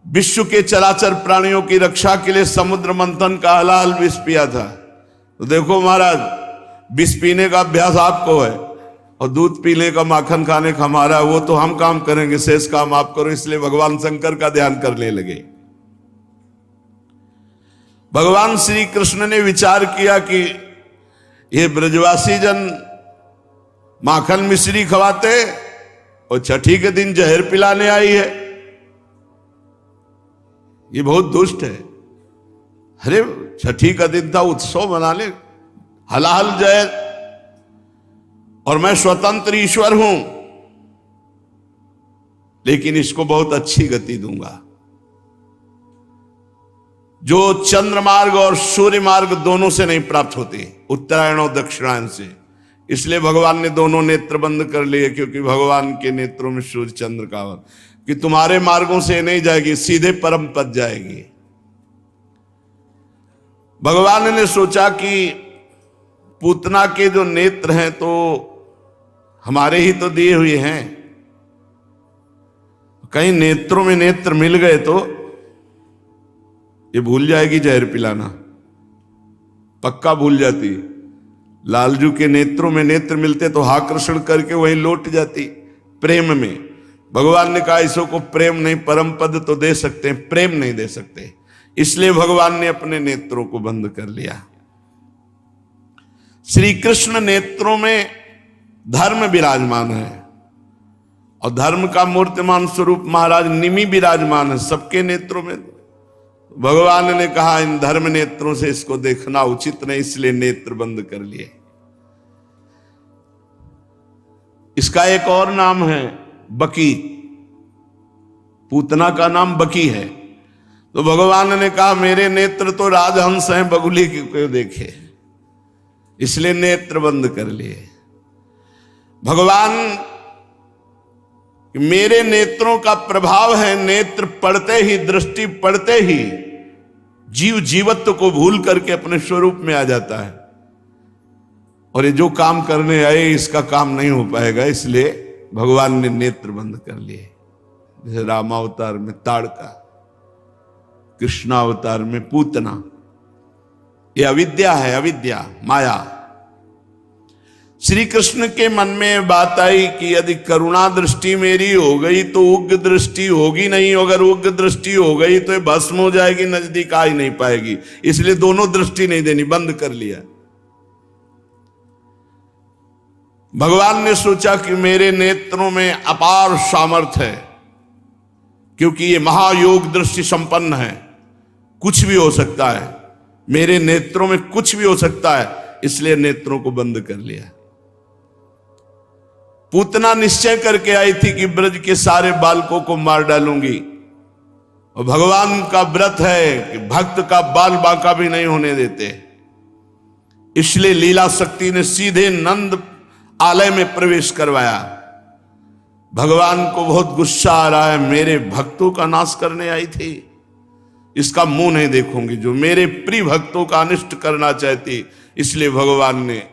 विश्व के चराचर प्राणियों की रक्षा के लिए समुद्र मंथन का हलाहल विष पिया था। तो देखो महाराज, विष पीने का अभ्यास आपको है और दूध पीने का, माखन खाने का हमारा, वो तो हम काम करेंगे, शेष काम आप करो। इसलिए भगवान शंकर का ध्यान करने लगे। भगवान श्री कृष्ण ने विचार किया कि ये ब्रजवासी जन माखन मिश्री खवाते और छठी के दिन जहर पिलाने आई है, ये बहुत दुष्ट है। अरे छठी का दिन था, उत्सव मना ले, हलाहल जहर, और मैं स्वतंत्र ईश्वर हूं, लेकिन इसको बहुत अच्छी गति दूंगा। जो चंद्र मार्ग और सूर्य मार्ग दोनों से नहीं प्राप्त होते, उत्तरायण और दक्षिणायन से। इसलिए भगवान ने दोनों नेत्र बंद कर लिए, क्योंकि भगवान के नेत्रों में सूर्य चंद्र का, कि तुम्हारे मार्गों से नहीं जाएगी, सीधे परम पद जाएगी। भगवान ने सोचा कि पूतना के जो नेत्र हैं तो हमारे ही तो दिए हुए हैं, कहीं नेत्रों में नेत्र मिल गए तो ये भूल जाएगी जहर पिलाना, पक्का भूल जाती। लालजू के नेत्रों में नेत्र मिलते तो आकर्षण करके वहीं लौट जाती प्रेम में। भगवान ने कहा इसो को प्रेम नहीं, परम पद तो दे सकते हैं, प्रेम नहीं दे सकते, इसलिए भगवान ने अपने नेत्रों को बंद कर लिया। श्री कृष्ण नेत्रों में धर्म विराजमान है और धर्म का मूर्तिमान स्वरूप महाराज निमि विराजमान है सबके नेत्रों में। भगवान ने कहा इन धर्म नेत्रों से इसको देखना उचित नहीं, इसलिए नेत्र बंद कर लिए। इसका एक और नाम है बकी, पूतना का नाम बकी है। तो भगवान ने कहा मेरे नेत्र तो राजहंस हैं, बगुली क्यों देखे, इसलिए नेत्र बंद कर लिए। भगवान मेरे नेत्रों का प्रभाव है, नेत्र पड़ते ही, दृष्टि पड़ते ही जीव जीवत्व को भूल करके अपने स्वरूप में आ जाता है, और ये जो काम करने आए इसका काम नहीं हो पाएगा, इसलिए भगवान ने नेत्र बंद कर लिए। जैसे रामावतार में ताड़का, कृष्णावतार में पूतना, ये अविद्या है, अविद्या माया। श्री कृष्ण के मन में बात आई कि यदि करुणा दृष्टि मेरी हो गई तो उग्र दृष्टि होगी नहीं, अगर उग्र दृष्टि हो गई तो ये भस्म हो जाएगी, नजदीक आ ही नहीं पाएगी, इसलिए दोनों दृष्टि नहीं देनी, बंद कर लिया। भगवान ने सोचा कि मेरे नेत्रों में अपार सामर्थ्य है, क्योंकि ये महायोग दृष्टि संपन्न है, कुछ भी हो सकता है, मेरे नेत्रों में कुछ भी हो सकता है, इसलिए नेत्रों को बंद कर लिया। पूतना निश्चय करके आई थी कि ब्रज के सारे बालकों को मार डालूंगी, और भगवान का व्रत है कि भक्त का बाल बांका भी नहीं होने देते, इसलिए लीला शक्ति ने सीधे नंद आलय में प्रवेश करवाया। भगवान को बहुत गुस्सा आ रहा है, मेरे भक्तों का नाश करने आई थी, इसका मुंह नहीं देखूंगी, जो मेरे प्रिय भक्तों का अनिष्ट करना चाहती, इसलिए भगवान ने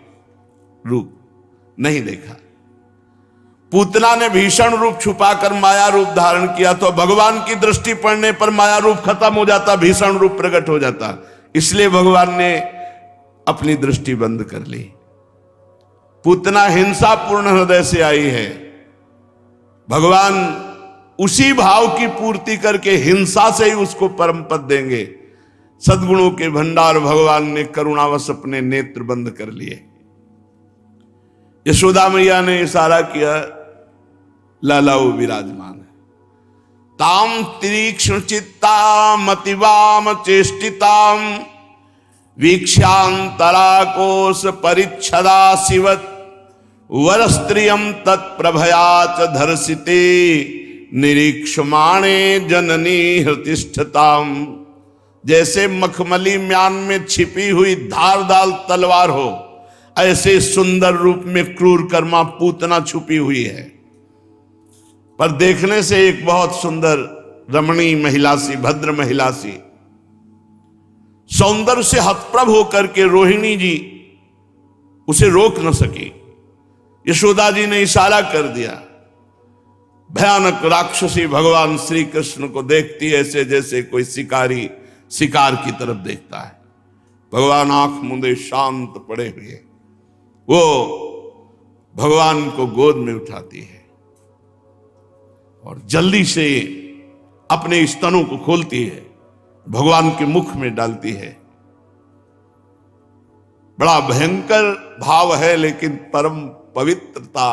रूप नहीं देखा। पूतना ने भीषण रूप छुपाकर माया रूप धारण किया, तो भगवान की दृष्टि पड़ने पर माया रूप खत्म हो जाता, भीषण रूप प्रकट हो जाता, इसलिए भगवान ने अपनी दृष्टि बंद कर ली। पूतना हिंसापूर्ण हृदय से आई है, भगवान उसी भाव की पूर्ति करके हिंसा से ही उसको परम पद देंगे। सद्गुणों के भंडार भगवान ने करुणावश अपने नेत्र बंद कर लिए। यशोदा मैया ने इशारा किया, लाला वो विराजमान है। ताम तीक्ष्ण चित्ताम अतिवाम चेष्टिताम वीक्षांतराकोश परिच्छदा शिवत वरस्त्रियम तत्प्रभयाच धर्षिते निरीक्षमाणे जननी हृतिष्ठताम। जैसे मखमली म्यान में छिपी हुई धारदार तलवार हो, ऐसे सुंदर रूप में क्रूर कर्मा पूतना छुपी हुई है, पर देखने से एक बहुत सुंदर रमणीय महिला सी, भद्र महिला सी, सौंदर्य से हतप्रभ होकर के रोहिणी जी उसे रोक न सकी। यशोदा जी ने इशारा कर दिया। भयानक राक्षसी भगवान श्री कृष्ण को देखती ऐसे जैसे कोई शिकारी शिकार की तरफ देखता है। भगवान आंख मूंदे शांत पड़े हुए वो भगवान को गोद में उठाती है और जल्दी से अपने स्तनों को खोलती है, भगवान के मुख में डालती है। बड़ा भयंकर भाव है, लेकिन परम पवित्रता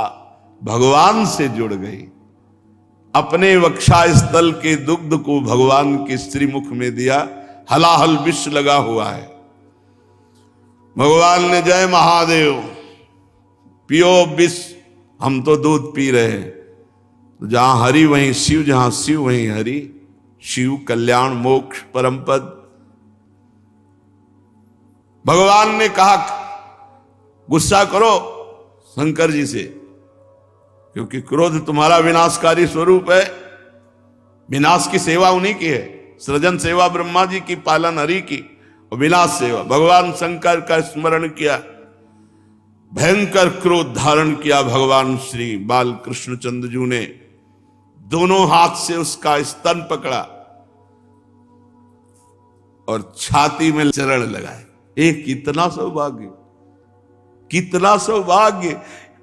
भगवान से जुड़ गई। अपने वक्षा स्थल के दुग्ध को भगवान के श्रीमुख में दिया, हलाहल विष लगा हुआ है। भगवान ने जय महादेव, पियो विष, हम तो दूध पी रहे हैं। तो जहां हरि वहीं शिव, जहां शिव वहीं हरि, शिव कल्याण मोक्ष परम पद। भगवान ने कहा गुस्सा करो शंकर जी से, क्योंकि क्रोध तुम्हारा विनाशकारी स्वरूप है। विनाश की सेवा उन्हीं की है, सृजन सेवा ब्रह्मा जी की, पालन हरि की, और बिना सेवा। भगवान शंकर का स्मरण किया, भयंकर क्रोध धारण किया भगवान श्री बाल कृष्ण चंद्रजू ने, दोनों हाथ से उसका स्तन पकड़ा और छाती में चरण लगाए। एक कितना सौभाग्य, कितना सौभाग्य।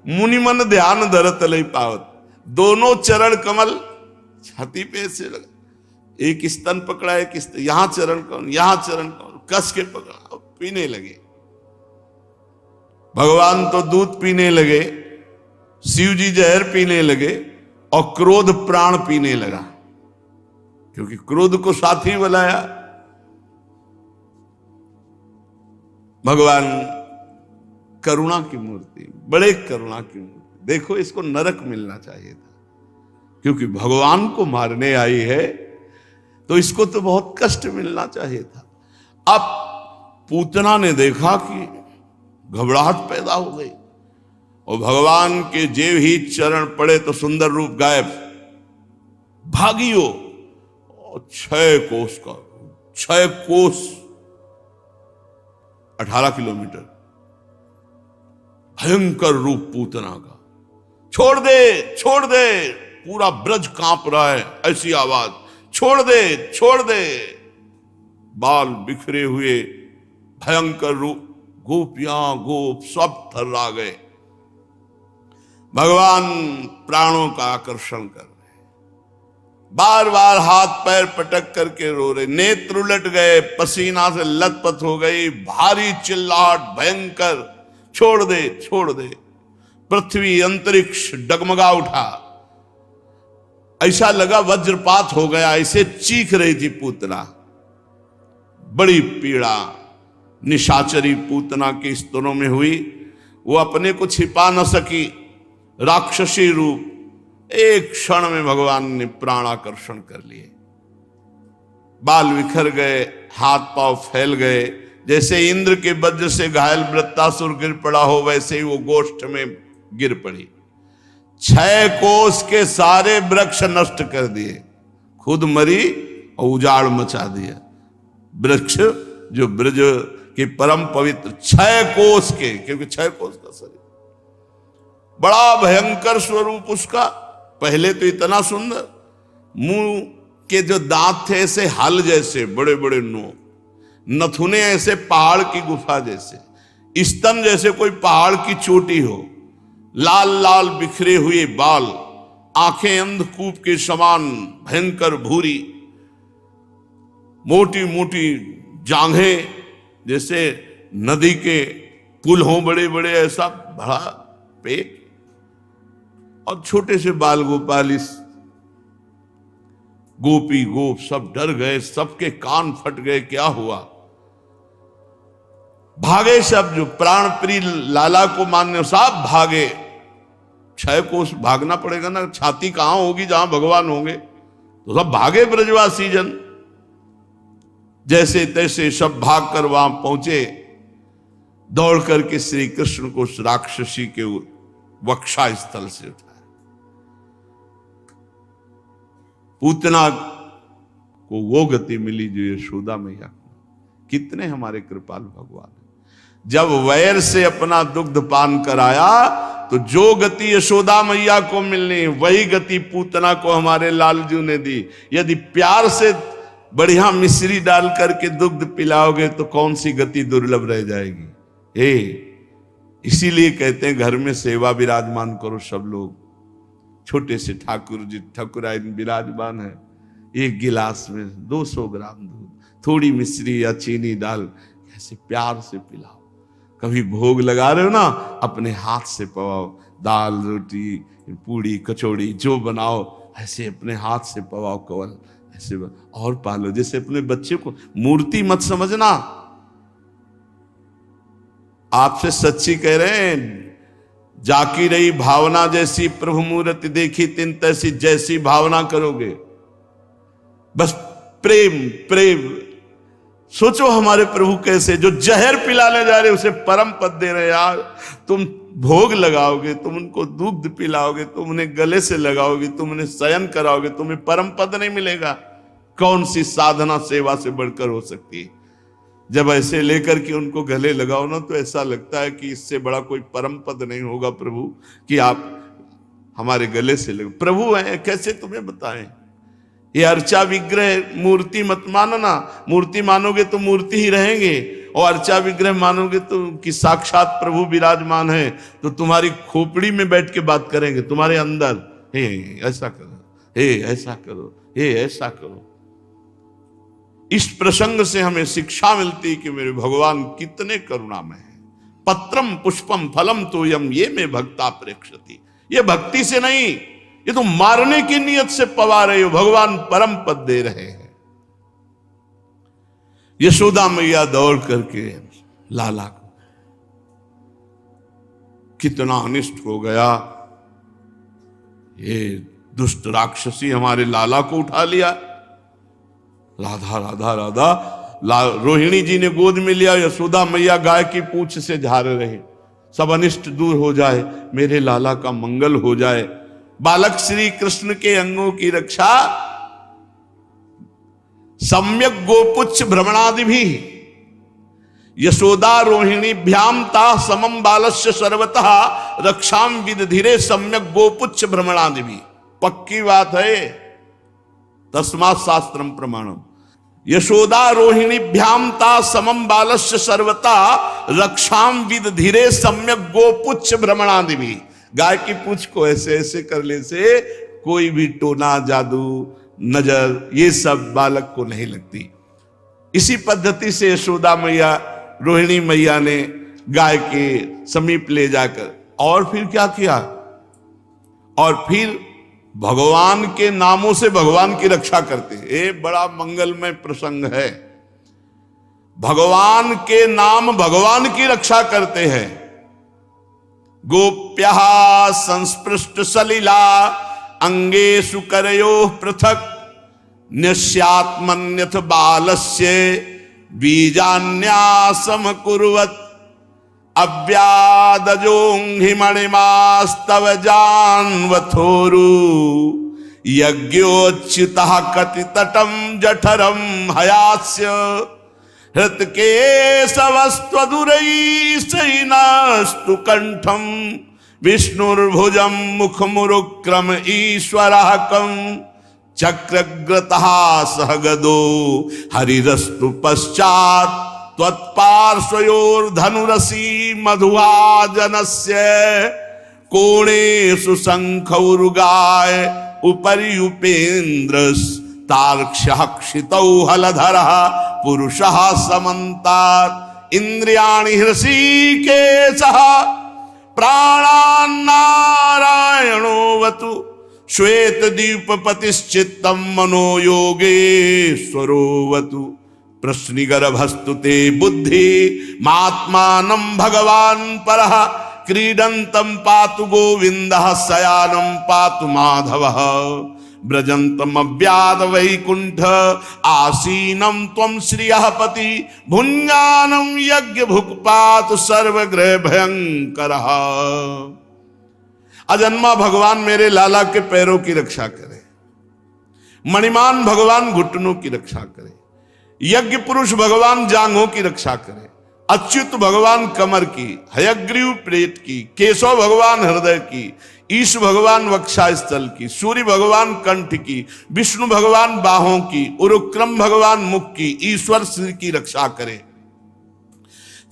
मुनि मन ध्यान धरत लई पावत, दोनों चरण कमल छाती पे से लगा, एक स्तन पकड़ा, एक यहां चरण कमल, यहां चरण कमल, कस के पकड़ा, पीने लगे। भगवान तो दूध पीने लगे, शिव जी जहर पीने लगे और क्रोध प्राण पीने लगा, क्योंकि क्रोध को साथी बनाया। भगवान करुणा की मूर्ति, बड़े करुणा की मूर्ति। देखो, इसको नरक मिलना चाहिए था, क्योंकि भगवान को मारने आई है तो इसको तो बहुत कष्ट मिलना चाहिए था। अब पूतना ने देखा कि घबराहट पैदा हो गई और भगवान के जेव ही चरण पड़े तो सुंदर रूप गायब। भागियो, और 6 कोस का, 6 कोस 18 किलोमीटर भयंकर रूप पूतना का। छोड़ दे, छोड़ दे, पूरा ब्रज कांप रहा है, ऐसी आवाज, छोड़ दे, छोड़ दे। बाल बिखरे हुए भयंकर रूप, गोपियां गोप सब थर्रा गए। भगवान प्राणों का आकर्षण कर रहे, बार बार हाथ पैर पटक करके रो रहे, नेत्र उलट गए, पसीना से लथपथ हो गई, भारी चिल्लाहट भयंकर, छोड़ दे, छोड़ दे। पृथ्वी अंतरिक्ष डगमगा उठा, ऐसा लगा वज्रपात हो गया, ऐसे चीख रही थी पूतना। बड़ी पीड़ा निशाचरी पूतना के स्तनों में हुई, वो अपने को छिपा न सकी, राक्षसी रूप एक क्षण में भगवान ने प्राणाकर्षण कर लिए। बाल बिखर गए, हाथ पांव फैल गए, जैसे इंद्र के वज्र से घायल वृत्तासुर गिर पड़ा हो, वैसे ही वो गोष्ठ में गिर पड़ी। 6 कोस के सारे वृक्ष नष्ट कर दिए, खुद मरी और उजाड़ मचा दिया। वृक्ष जो ब्रज के परम पवित्र 6 कोस के, क्योंकि 6 कोस का शरीर, बड़ा भयंकर स्वरूप उसका। पहले तो इतना सुंदर, मुंह के जो दांत थे ऐसे हल जैसे बड़े बड़े नोक, नथुने ऐसे पहाड़ की गुफा जैसे, स्तन जैसे कोई पहाड़ की चोटी हो, लाल लाल बिखरे हुए बाल, आंखें अंधकूप के समान भयंकर भूरी, मोटी मोटी जांघें जैसे नदी के पुल हों बड़े बड़े, ऐसा बड़ा पेट, और छोटे से बाल गोपालिस। गोपी गोप सब डर गए, सबके कान फट गए, क्या हुआ। भागे सब, जो प्राण प्रिय लाला को मानने सब भागे। 6 कोस भागना पड़ेगा ना, छाती कहां होगी जहां भगवान होंगे, तो सब भागे ब्रजवासी जन। जैसे तैसे सब भाग कर वहां पहुंचे, दौड़ करके श्री कृष्ण को उस राक्षसी के वक्षा स्थल से उठाया। पूतना को वो गति मिली जो यशोदा मैया को। कितने हमारे कृपालु भगवान है। जब वैर से अपना दुग्ध पान कराया तो जो गति यशोदा मैया को मिलनी, वही गति पूतना को हमारे लालजू ने दी। यदि प्यार से बढ़िया मिश्री डाल करके दुग्ध पिलाओगे तो कौन सी गति दुर्लभ रह जाएगी। इसीलिए कहते हैं घर में सेवा विराजमान करो सब लोग। छोटे से ठाकुर जी ठाकुराइन विराजमान है, एक गिलास में 200 ग्राम दूध, थोड़ी मिश्री या चीनी डाल ऐसे प्यार से पिलाओ। कभी भोग लगा रहे हो ना, अपने हाथ से पवाओ, दाल रोटी पूड़ी कचौड़ी जो बनाओ ऐसे अपने हाथ से पवाओ, कवल ऐसे और पालो। जैसे अपने बच्चे को, मूर्ति मत समझना। आपसे सच्ची कह रहे हैं, जाकी रही भावना जैसी प्रभु मूर्ति देखी तिन तैसी, जैसी भावना करोगे। बस प्रेम प्रेम। सोचो हमारे प्रभु कैसे, जो जहर पिलाने जा रहे उसे परम पद दे रहे। यार तुम भोग लगाओगे, तुम उनको दूध पिलाओगे, तुम उन्हें गले से लगाओगे, तुम उन्हें शयन कराओगे, तुम्हें परम पद नहीं मिलेगा। कौन सी साधना सेवा से बढ़कर हो सकती है। जब ऐसे लेकर के उनको गले लगाओ ना तो ऐसा लगता है कि इससे बड़ा कोई परम पद नहीं होगा प्रभु कि आप हमारे गले से लगे। प्रभु हैं, कैसे तुम्हें बताएं। ये अर्चा विग्रह मूर्ति मत मानना, मूर्ति मानोगे तो मूर्ति ही रहेंगे, और अर्चा विग्रह मानोगे तो कि साक्षात प्रभु विराजमान है तो तुम्हारी खोपड़ी में बैठ के बात करेंगे, तुम्हारे अंदर, हे ऐसा करो, हे ऐसा करो, हे ऐसा करो। इस प्रसंग से हमें शिक्षा मिलती है कि मेरे भगवान कितने करुणामय हैं। पत्रम पुष्पम फलम तोयम ये में भक्ता प्रेक्षति। ये भक्ति से नहीं, ये तो मारने की नियत से पवा रहे हो, भगवान परम पद दे रहे हैं। यशोदा मैया दौड़ करके लाला को, कितना अनिष्ट हो गया, ये दुष्ट राक्षसी हमारे लाला को उठा लिया। राधा राधा राधा रोहिणी जी ने गोद में लिया, यशोदा मैया गाय की पूंछ से झाड़ रहे, सब अनिष्ट दूर हो जाए, मेरे लाला का मंगल हो जाए। बालक श्री कृष्ण के अंगों की रक्षा सम्यक गोपुच्छ भ्रमणादि भी यशोदा रोहिणी भ्याम ता समम बालस्य सर्वतः रक्षाम विदधिरे सम्यक गोपुच्छ भ्रमणादि भी। पक्की बात है, तस्मात् शास्त्रम प्रमाणम। यशोदा रोहिणी भ्याम ता समम बालस्य सर्वता रक्षाम विदधिरे सम्यक गोपुच्छ भ्रमणादि भी। गाय की पूंछ को ऐसे ऐसे करने से कोई भी टोना, जादू, नजर, ये सब बालक को नहीं लगती। इसी पद्धति से यशोदा मैया रोहिणी मैया ने गाय के समीप ले जाकर और फिर क्या किया, और फिर भगवान के नामों से भगवान की रक्षा करते। ये बड़ा मंगलमय प्रसंग है। भगवान के नाम भगवान की रक्षा करते हैं। गोप्या संस्पृष्ट सलिला अंगेषु करयोः पृथक न्यस्यात्मन्यथ बालस्य बीजान्यासम कुर्वत् अव्यादजोंहि मणिमास्तव जानवथोरु यज्ञोच्युतः कटितटं जठरं हयास्य हृत्केशवस्त्वदुरैः कंठं विष्णुर्भुजं मुखमुरुक्रम ईश्वरः कं चक्रग्रतः सह गदो हरिरस्तु पश्चात् त्वत्पार्श्वयोर्धनुरसी मधुवाजनस्य कोणेषु शंखौरुगाय उपरि उपेन्द्रस्तार्क्ष्यः क्षितौ हलधरः पुरुषः समन्तात् इन्द्रियाणि हृषीकेशः प्राणान्नारायणोऽवतु श्वेतदीपपतिश्चित्तं मनो योगेश्वरोऽवतु प्रश्निगर्भस्तु ते बुद्धि मात्मानं भगवान् परः क्रीडन्तं पातु गोविन्दः शयानं पातु माधवः ब्रजन्तम् अव्याद वैकुण्ठ आसीनं त्वं श्रियः पति भुञ्जानं यज्ञ भुक् पातु सर्वग्रह भयंकरः। अजन्मा भगवान मेरे लाला के पैरों की रक्षा करे, मणिमान भगवान घुटनों की रक्षा करे, यज्ञ पुरुष भगवान जांघों की रक्षा करे, अच्युत भगवान कमर की, हयग्रीव पेट की, केशव भगवान हृदय की, ईश भगवान वक्षास्थल की, सूर्य भगवान कंठ की, विष्णु भगवान बाहों की, उरुक्रम भगवान मुख की, ईश्वर सिर की रक्षा करे।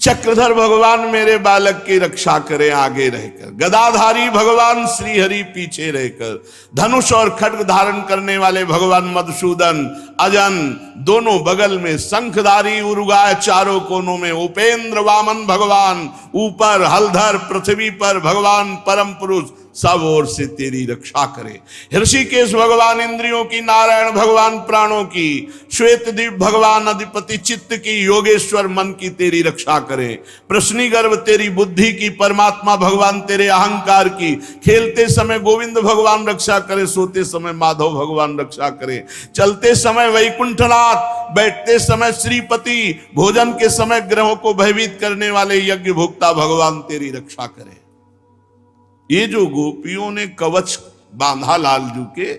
चक्रधर भगवान मेरे बालक की रक्षा करें आगे रहकर, गदाधारी भगवान श्रीहरि पीछे रहकर, धनुष और खड्ग धारण करने वाले भगवान मधुसूदन अजन दोनों बगल में, शंखधारी उरुगाय चारों कोनों में, उपेंद्र वामन भगवान ऊपर, हलधर पृथ्वी पर भगवान परम पुरुष सब ओर से तेरी रक्षा करे। ऋषिकेश भगवान इंद्रियों की, नारायण भगवान प्राणों की, श्वेतदीप भगवान अधिपति चित्त की, योगेश्वर मन की तेरी रक्षा करे। प्रश्नी गर्भ तेरी बुद्धि की, परमात्मा भगवान तेरे अहंकार की, खेलते समय गोविंद भगवान रक्षा करे, सोते समय माधव भगवान रक्षा करे, चलते समय वैकुंठनाथ, बैठते समय श्रीपति, भोजन के समय ग्रहों को भयभीत करने वाले यज्ञ भोक्ता भगवान तेरी रक्षा करे। ये जो गोपियों ने कवच बांधा लालजू के,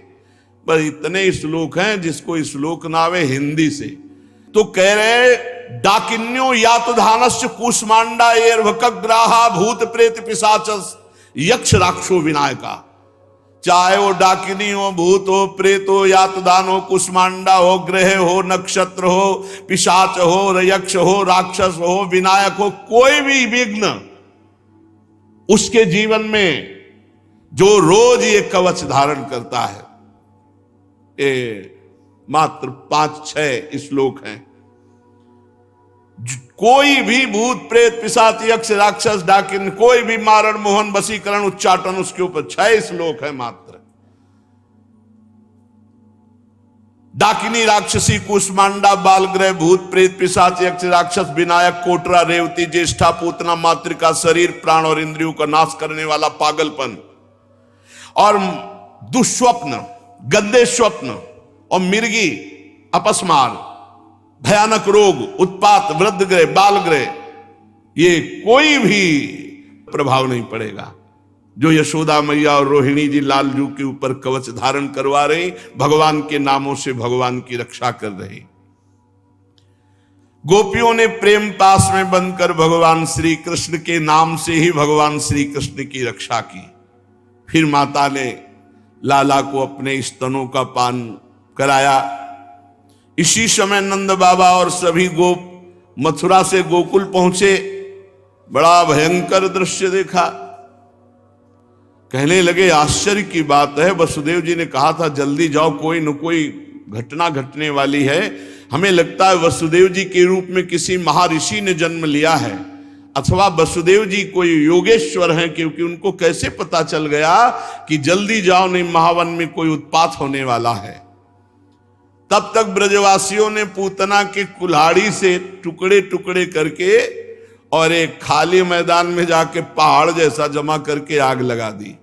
पर इतने श्लोक हैं जिसको श्लोक ना आवे हिंदी से तो कह रहे डाकिन्यो यातधानस्य कूष्मांडा एर्भकग्राहा भूत प्रेत पिशाचस यक्ष राक्षो विनायका। चाहे वो डाकिनी हो, भूत हो, प्रेत हो, यातदान हो, कुष्मांडा हो, ग्रह हो, नक्षत्र हो, पिशाच हो, यक्ष हो, राक्षस हो, विनायक हो, कोई भी विघ्न उसके जीवन में जो रोज ये कवच धारण करता है, ये मात्र 5-6 श्लोक हैं। कोई भी भूत प्रेत पिशाच यक्ष राक्षस डाकिन, कोई भी मारण मोहन वशीकरण उच्चाटन, उसके ऊपर 6 श्लोक है मात्र। डाकिनी राक्षसी कुष्मांडा बालग्रह भूत प्रेत पिशाच यक्ष राक्षस विनायक कोटरा रेवती ज्येष्ठा पूतना मातृका शरीर प्राण और इंद्रियों का नाश करने वाला पागलपन और दुष्स्वप्न गंदे स्वप्न और मिर्गी अपस्मार भयानक रोग उत्पात वृद्ध ग्रह बाल ग्रह, ये कोई भी प्रभाव नहीं पड़ेगा। जो यशोदा मैया और रोहिणी जी लालजू के ऊपर कवच धारण करवा रही, भगवान के नामों से भगवान की रक्षा कर रही। गोपियों ने प्रेम पास में बनकर भगवान श्री कृष्ण के नाम से ही भगवान श्री कृष्ण की रक्षा की। फिर माता ने लाला को अपने स्तनों का पान कराया। इसी समय नंद बाबा और सभी गोप मथुरा से गोकुल पहुंचे। बड़ा भयंकर दृश्य देखा। कहने लगे आश्चर्य की बात है, वसुदेव जी ने कहा था जल्दी जाओ, कोई न कोई घटना घटने वाली है। हमें लगता है वसुदेव जी के रूप में किसी महर्षि ने जन्म लिया है, अथवा वसुदेव जी कोई योगेश्वर हैं, क्योंकि उनको कैसे पता चल गया कि जल्दी जाओ नहीं महावन में कोई उत्पात होने वाला है। तब तक ब्रजवासियों ने पूतना के कुल्हाड़ी से टुकड़े टुकड़े करके और एक खाली मैदान में जाके पहाड़ जैसा जमा करके आग लगा दी।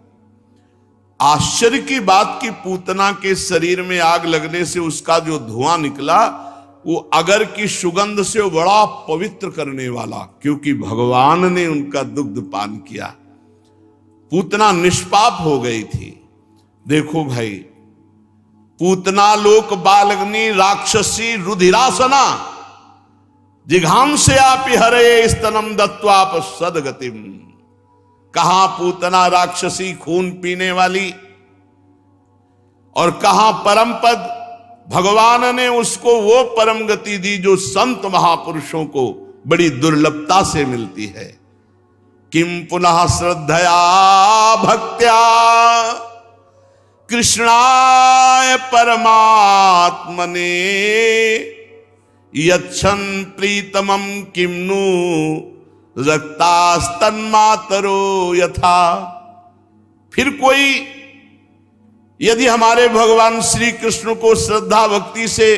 आश्चर्य की बात कि पूतना के शरीर में आग लगने से उसका जो धुआं निकला वो अगर की सुगंध से बड़ा पवित्र करने वाला, क्योंकि भगवान ने उनका दुग्ध पान किया। पूतना निष्पाप हो गई थी। देखो भाई, पूतना लोक बालग्नि राक्षसी रुधिरासना जिघाम से आप हरे स्तनम दत्वाप सदगतिम। कहां पूतना राक्षसी खून पीने वाली और कहां परम पद। भगवान ने उसको वो परम गति दी जो संत महापुरुषों को बड़ी दुर्लभता से मिलती है। किम पुनः श्रद्धया भक्त्या कृष्णाय परमात्मने यच्छन प्रीतमं किम्नु रक्तास्तन्मातरो यथा। फिर कोई यदि हमारे भगवान श्री कृष्ण को श्रद्धा भक्ति से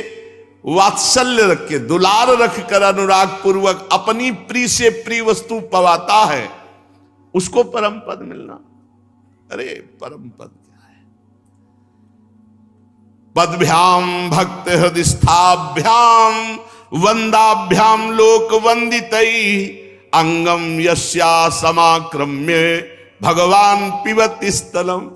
वात्सल्य रख के दुलार रख कर अनुराग पूर्वक अपनी प्रिय से प्रिय वस्तु पवाता है, उसको परम पद मिलना। अरे परम पद क्या है? पदभ्याम भक्त हृदयस्थाभ्याम वंदाभ्याम लोक वंदितई अंगम यस्या समाक्रम्य भगवान पिबति स्थलम।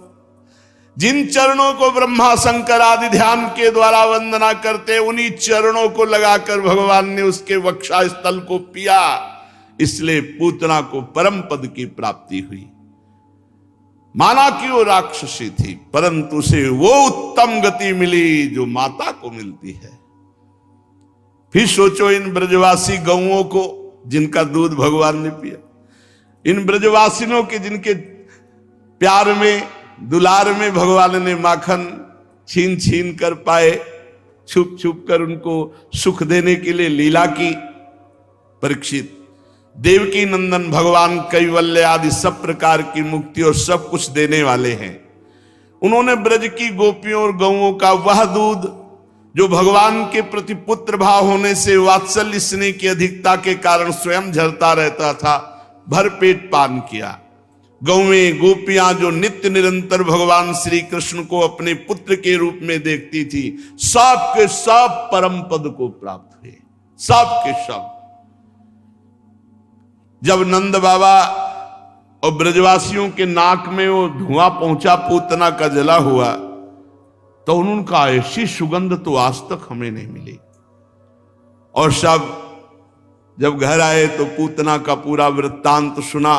जिन चरणों को ब्रह्मा शंकर आदि ध्यान के द्वारा वंदना करते, उन्हीं चरणों को लगाकर भगवान ने उसके वक्षा स्थल को पिया। इसलिए पूतना को परम पद की प्राप्ति हुई। माना कि वो राक्षसी थी, परंतु उसे वो उत्तम गति मिली जो माता को मिलती है। फिर सोचो इन ब्रजवासी गौओं को जिनका दूध भगवान ने पिया, इन ब्रजवासिनों के जिनके प्यार में दुलार में भगवान ने माखन छीन छीन कर पाए, छुप छुप कर उनको सुख देने के लिए लीला की। परीक्षित देवकी नंदन भगवान कैवल्य आदि सब प्रकार की मुक्ति और सब कुछ देने वाले हैं। उन्होंने ब्रज की गोपियों और गौओं का वह दूध जो भगवान के प्रति पुत्र भाव होने से वात्सल्य स्नेह की अधिकता के कारण स्वयं झरता रहता था, भरपेट पान किया। गौएं गोपियां जो नित्य निरंतर भगवान श्री कृष्ण को अपने पुत्र के रूप में देखती थी, सब के सब परम पद को प्राप्त हुए, सब के सब। जब नंद बाबा और ब्रजवासियों के नाक में वो धुआं पहुंचा पूतना का जला हुआ, तो उनका ऐसी सुगंध तो आज तक हमें नहीं मिली। और सब जब घर आए तो पूतना का पूरा वृत्तांत सुना,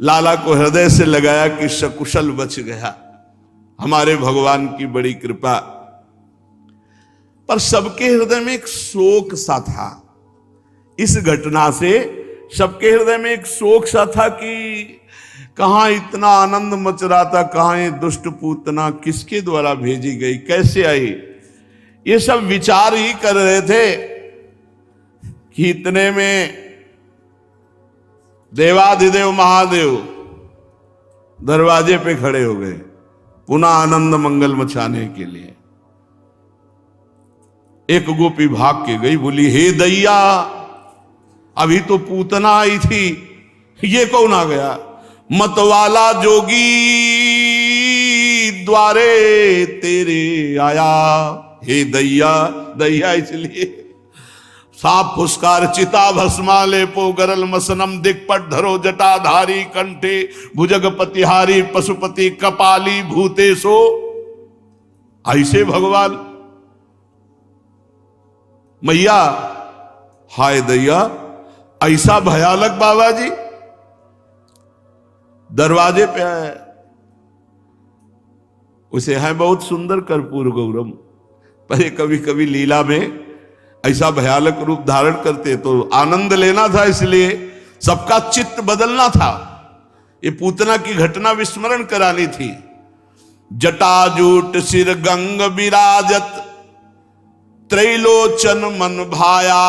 लाला को हृदय से लगाया कि सकुशल बच गया, हमारे भगवान की बड़ी कृपा। पर सबके हृदय में एक शोक सा था, इस घटना से सबके हृदय में एक शोक सा था कि कहां इतना आनंद मच रहा था, कहां ये दुष्ट पूतना किसके द्वारा भेजी गई, कैसे आई, ये सब विचार ही कर रहे थे कि इतने में देवाधिदेव महादेव दरवाजे पे खड़े हो गए पुनः आनंद मंगल मचाने के लिए। एक गोपी भाग के गई, बोली हे दैया, अभी तो पूतना आई थी, ये कौन आ गया? मतवाला जोगी द्वारे तेरे आया। हे दैया, दैया इसलिए साप फुस्कार चिता भस्मा लेपो गरल मसनम दिक्पट धरो जटाधारी कंठे भुजग पतिहारी पशुपति कपाली भूतेशो। ऐसे भगवान मैया, हाय दैया, ऐसा भयानक बाबा जी दरवाजे पे आए। उसे है बहुत सुंदर कर्पूर गौरम, पर कभी कभी लीला में ऐसा भयानक रूप धारण करते, तो आनंद लेना था, इसलिए सबका चित्त बदलना था। ये पूतना की घटना विस्मरण करानी थी। जटाजूट सिर गंग विराजत त्रैलोचन मन भाया,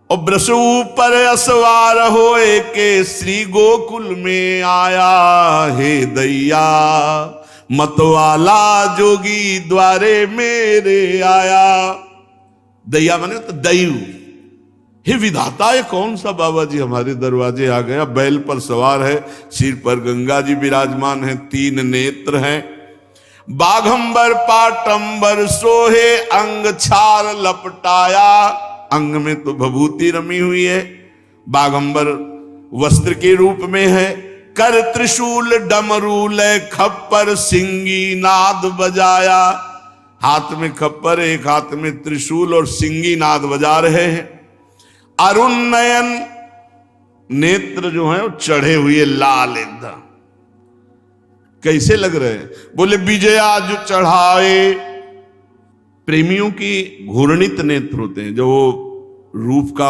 और ब्रसु पर असवार होए के श्री गोकुल में आया। हे दैया, मतवाला जोगी द्वारे मेरे आया। दैया माने तो दैव। हे विधाता, ये कौन सा बाबा जी हमारे दरवाजे आ गया? बैल पर सवार है, सिर पर गंगा जी विराजमान है, 3 नेत्र हैं, बाघंबर पाटंबर सोहे अंग छार लपटाया। अंग में तो भभूति रमी हुई है, बाघंबर वस्त्र के रूप में है, कर त्रिशूल डमरूल खप्पर सिंगी नाद बजाया। हाथ में खप्पर, एक हाथ में त्रिशूल और सिंगी नाद बजा रहे हैं। अरुण नयन, नेत्र जो है वो चढ़े हुए लाल एकदम। कैसे लग रहे हैं? बोले विजया जो चढ़ाए। प्रेमियों की घूर्णित नेत्र होते हैं, जो रूप का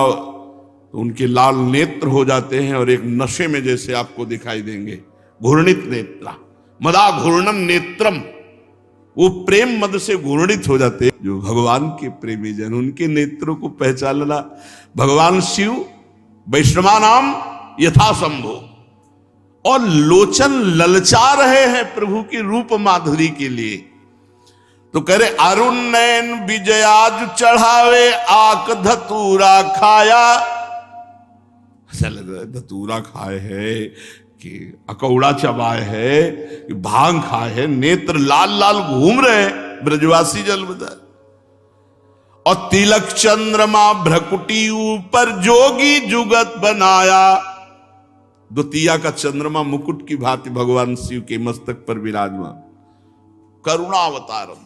तो उनके लाल नेत्र हो जाते हैं और एक नशे में जैसे आपको दिखाई देंगे। घूर्णित नेत्र, मदा घूर्णम नेत्रम, वो प्रेम मद से घूर्णित हो जाते हैं। जो भगवान के प्रेमी जन, उनके नेत्रों को पहचानना। भगवान शिव वैष्णवा नाम यथा संभो, और लोचन ललचा रहे हैं प्रभु की रूप माधुरी के लिए। तो कह रहे अरुण नयन विजयाज चढ़ावे आक धतूरा खाया। ऐसा लग रहा है धतूरा खाए है कि अकौड़ा चबाए है कि भांग खाए है। नेत्र लाल लाल घूम रहे हैं, ब्रजवासी जल बता। और तिलक चंद्रमा भ्रकुटी ऊपर जोगी जुगत बनाया। द्वितीया का चंद्रमा मुकुट की भांति भगवान शिव के मस्तक पर विराजमान। करुणावतारम,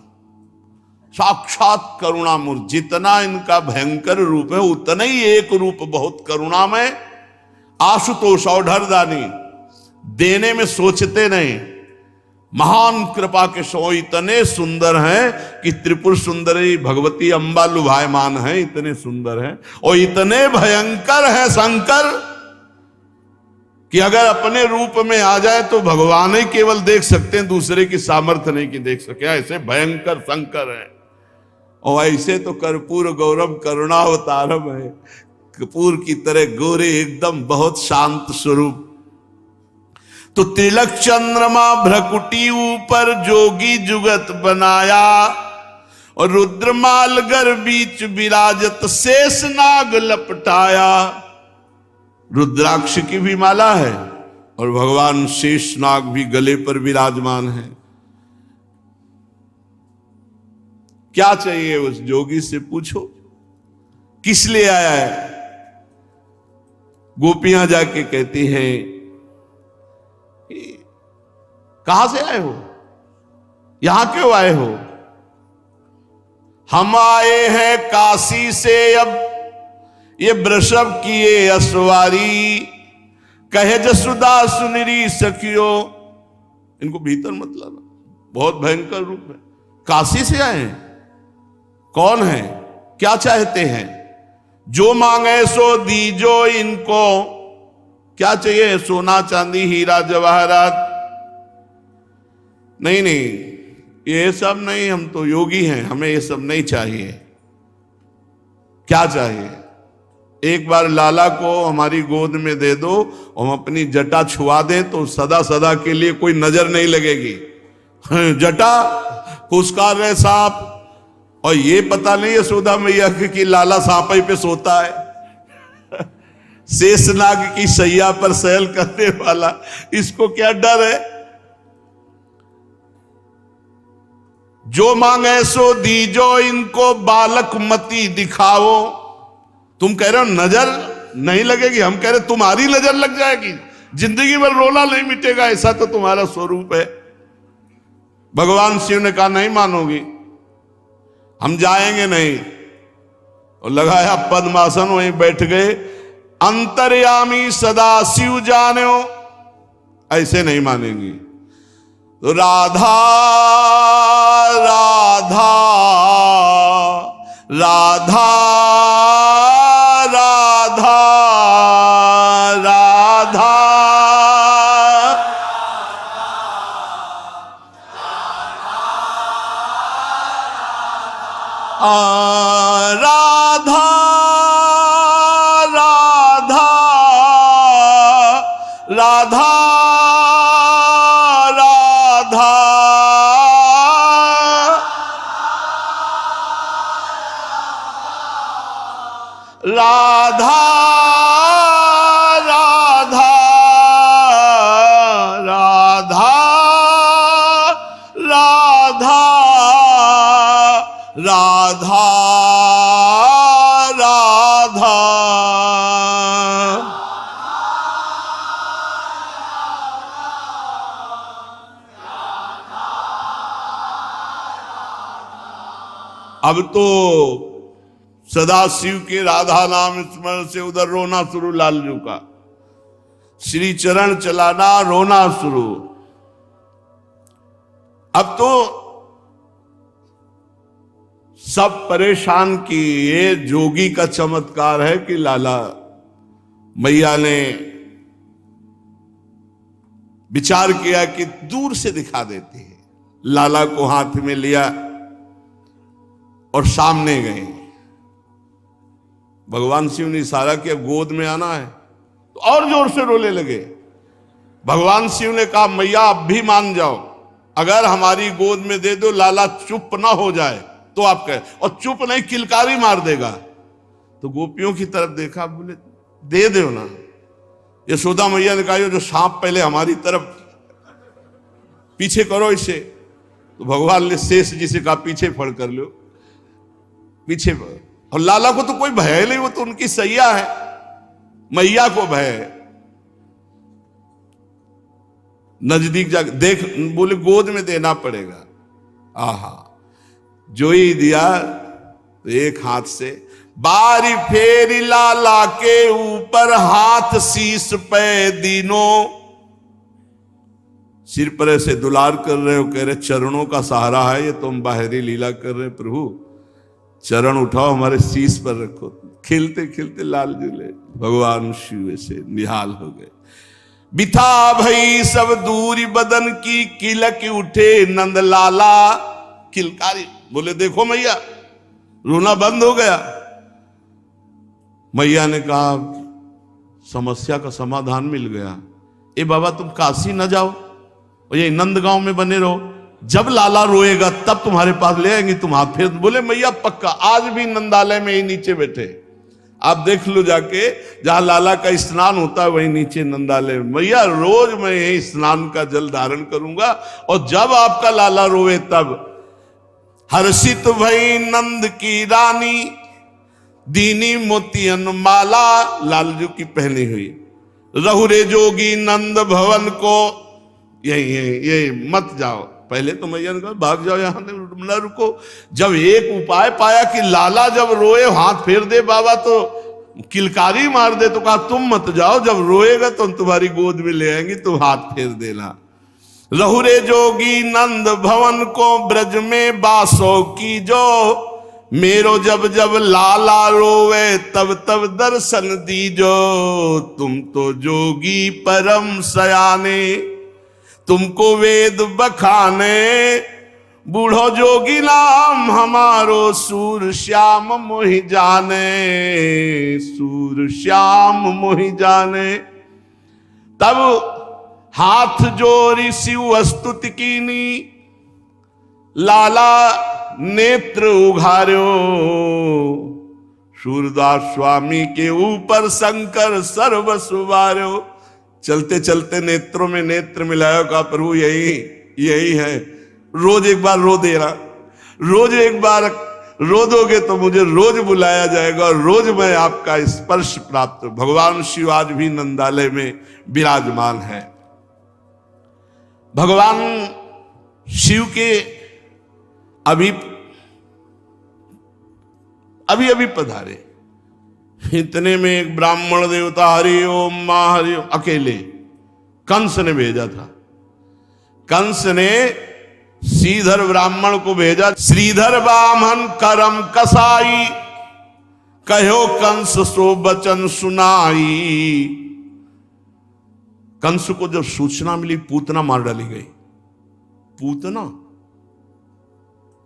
साक्षात करुणामूर्ति। जितना इनका भयंकर रूप है उतना ही एक रूप बहुत करुणामय। आशुतोष औढ़रदानी, देने में सोचते नहीं, महान कृपा के सो इतने सुंदर हैं कि त्रिपुर सुंदरी भगवती अंबा लुभायमान है, इतने सुंदर हैं। और इतने भयंकर हैं शंकर कि अगर अपने रूप में आ जाए तो भगवान ही केवल देख सकते हैं, दूसरे की सामर्थ्य नहीं कि देख सके। ऐसे भयंकर शंकर है। और ऐसे तो कर्पूर गौरम करुणावतारम है, कपूर की तरह गोरे एकदम, बहुत शांत स्वरूप। तो तिलक चंद्रमा भ्रकुटी ऊपर जोगी जुगत बनाया, और रुद्रमाल गर बीच विराजत शेष नाग लपटाया। रुद्राक्ष की भी माला है और भगवान शेष नाग भी गले पर विराजमान है। क्या चाहिए उस जोगी से पूछो, किस लिए आया है? गोपियां जाके कहती हैं कहां से आए हो, यहां क्यों आए हो? हम आए हैं काशी से, अब ये वृषभ किए असवारी, कहे जसुदा सुनरी सखियो। इनको भीतर मत लाना, बहुत भयंकर रूप है। काशी से आए हैं, कौन है, क्या चाहते हैं? जो मांगे सो दीजो इनको। क्या चाहिए? सोना चांदी हीरा जवाहरात? नहीं नहीं, ये सब नहीं, हम तो योगी हैं, हमें ये सब नहीं चाहिए। क्या चाहिए? एक बार लाला को हमारी गोद में दे दो, हम अपनी जटा छुआ दें तो सदा सदा के लिए कोई नजर नहीं लगेगी। जटा फुसकार रहे सांप, और ये पता नहीं यशोदा मैया कि लाला सांप पे सोता है। शेषनाग की सैया पर सैल करने वाला, इसको क्या डर है? जो मांगे सो दीजो इनको, बालक मती दिखाओ। तुम कह रहे हो नजर नहीं लगेगी, हम कह रहे तुम्हारी नजर लग जाएगी, जिंदगी भर रोना नहीं मिटेगा, ऐसा तो तुम्हारा स्वरूप है। भगवान शिव ने कहा नहीं मानोगी, हम जाएंगे नहीं। और लगाया पद्मासन, वहीं बैठ गए। अंतर्यामी सदा शिव जानो, ऐसे नहीं मानेंगी। तो राधा राधा राधा राधा राधा राधा राधा राधा राधा राधा राधा राधा राधा राधा राधा। अब तो सदाशिव के राधा नाम स्मरण से उधर रोना शुरू, लालजू का श्री चरण चलाना, रोना शुरू। अब तो सब परेशान की। ये जोगी का चमत्कार है कि लाला मैया ने विचार किया कि दूर से दिखा देती है। लाला को हाथ में लिया और सामने गए। भगवान शिव ने इशारा किया गोद में आना है, तो और जोर से रोने लगे। भगवान शिव ने कहा मैया अब भी मान जाओ, अगर हमारी गोद में दे दो, लाला चुप ना हो जाए तो आप कहे, और चुप नहीं किलकारी मार देगा। तो गोपियों की तरफ देखा, बोले दे दो ना। यशोदा मैया ने कहा जो सांप पहले हमारी तरफ पीछे करो इसे। तो भगवान ने शेष जी से कहा पीछे फड़ कर लो, पीछे फड़। और लाला को तो कोई भय नहीं, वो तो उनकी सैया है, मैया को भय है। नजदीक जाकर देख, बोले गोद में देना पड़ेगा। आहा, जो ही दिया तो एक हाथ से बारी फेरी लाला के ऊपर, हाथ शीश पे दीनो। सिर पर ऐसे दुलार कर रहे हो, कह रहे चरणों का सहारा है ये, तुम बाहरी लीला कर रहे प्रभु, चरण उठाओ हमारे शीश पर रखो। खिलते खिलते लाल जुले भगवान शिव से निहाल हो गए। बिथा भई सब दूरी बदन की, किलक उठे नंद लाला। किलकारी बोले देखो मैया, रोना बंद हो गया। मैया ने कहा समस्या का समाधान मिल गया। ए बाबा तुम काशी न जाओ और ये नंदगांव में बने रहो, जब लाला रोएगा तब तुम्हारे पास ले आएंगे तुम हाथ फेर। बोले मैया पक्का, आज भी नंदालय में ही नीचे बैठे, आप देख लो जाके, जहां लाला का स्नान होता है वही नीचे नंदालय में। मैया रोज मैं यही स्नान का जल धारण करूंगा, और जब आपका लाला रोए तब। हर्षित भई नंद की रानी, दीनी मोतियन माला, लालजू की पहनी हुई। रहुरे जोगी नंद भवन को, यही मत जाओ। पहले तो मैया ने कहा भाग जाओ, यहां न रुको। जब एक उपाय पाया कि लाला जब रोए हाथ फेर दे बाबा तो किलकारी मार दे तो कहा तुम मत जाओ, जब रोएगा तो हम तुम्हारी गोद में ले आएंगे, तुम हाथ फेर देना। रहुरे जोगी नंद भवन को ब्रज में बासो की जो, मेरो जब जब लाला रोवे तब तब दर्शन दीजो। तुम तो जोगी परम सयाने, तुमको वेद बखाने, बूढ़ो जोगी नाम हमारो सूर श्याम मोहि जाने, सूर श्याम मोहि जाने। तब हाथ जोड़ी शिव स्तुति कीनी, लाला नेत्र उघार्यो, सूरदास स्वामी के ऊपर शंकर सर्व सुवार्यो। चलते चलते नेत्रों में नेत्र मिलाया, का प्रभु यही है। रोज एक बार रो देना, रोज एक बार रो दोगे तो मुझे रोज बुलाया जाएगा और रोज मैं आपका स्पर्श प्राप्त। भगवान शिव आज भी नंदालय में विराजमान है। भगवान शिव के अभी पधारे। इतने में एक ब्राह्मण देवता हरि ओम मां हरि ओम अकेले कंस ने भेजा था। कंस ने श्रीधर ब्राह्मण को भेजा, श्रीधर ब्राह्मण करम कसाई, कहो कंस सो बचन सुनाई। कंस को जब सूचना मिली पूतना मार डाली गई। पूतना,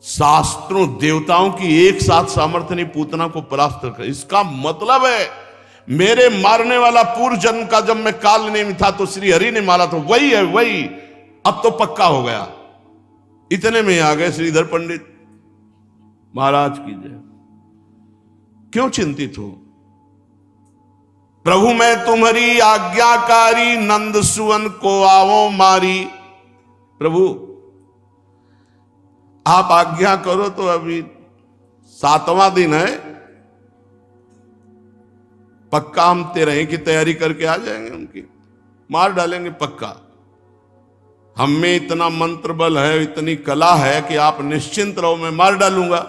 शास्त्रों देवताओं की एक साथ सामर्थ्य नहीं पूतना को परास्त कर। इसका मतलब है मेरे मारने वाला पूर्व जन्म का जब मैं काल नेमी था तो श्री हरि ने मारा, तो वही है वही, अब तो पक्का हो गया। इतने में आ गए श्रीधर पंडित। महाराज की जय। क्यों चिंतित हो प्रभु, मैं तुम्हारी आज्ञाकारी, नंद सुवन को आवो मारी। प्रभु आप आज्ञा करो, तो अभी 7वां दिन है, पक्का हम 13 की तैयारी करके आ जाएंगे, उनकी मार डालेंगे पक्का। हम में इतना मंत्र बल है, इतनी कला है कि आप निश्चिंत रहो, मैं मार डालूंगा।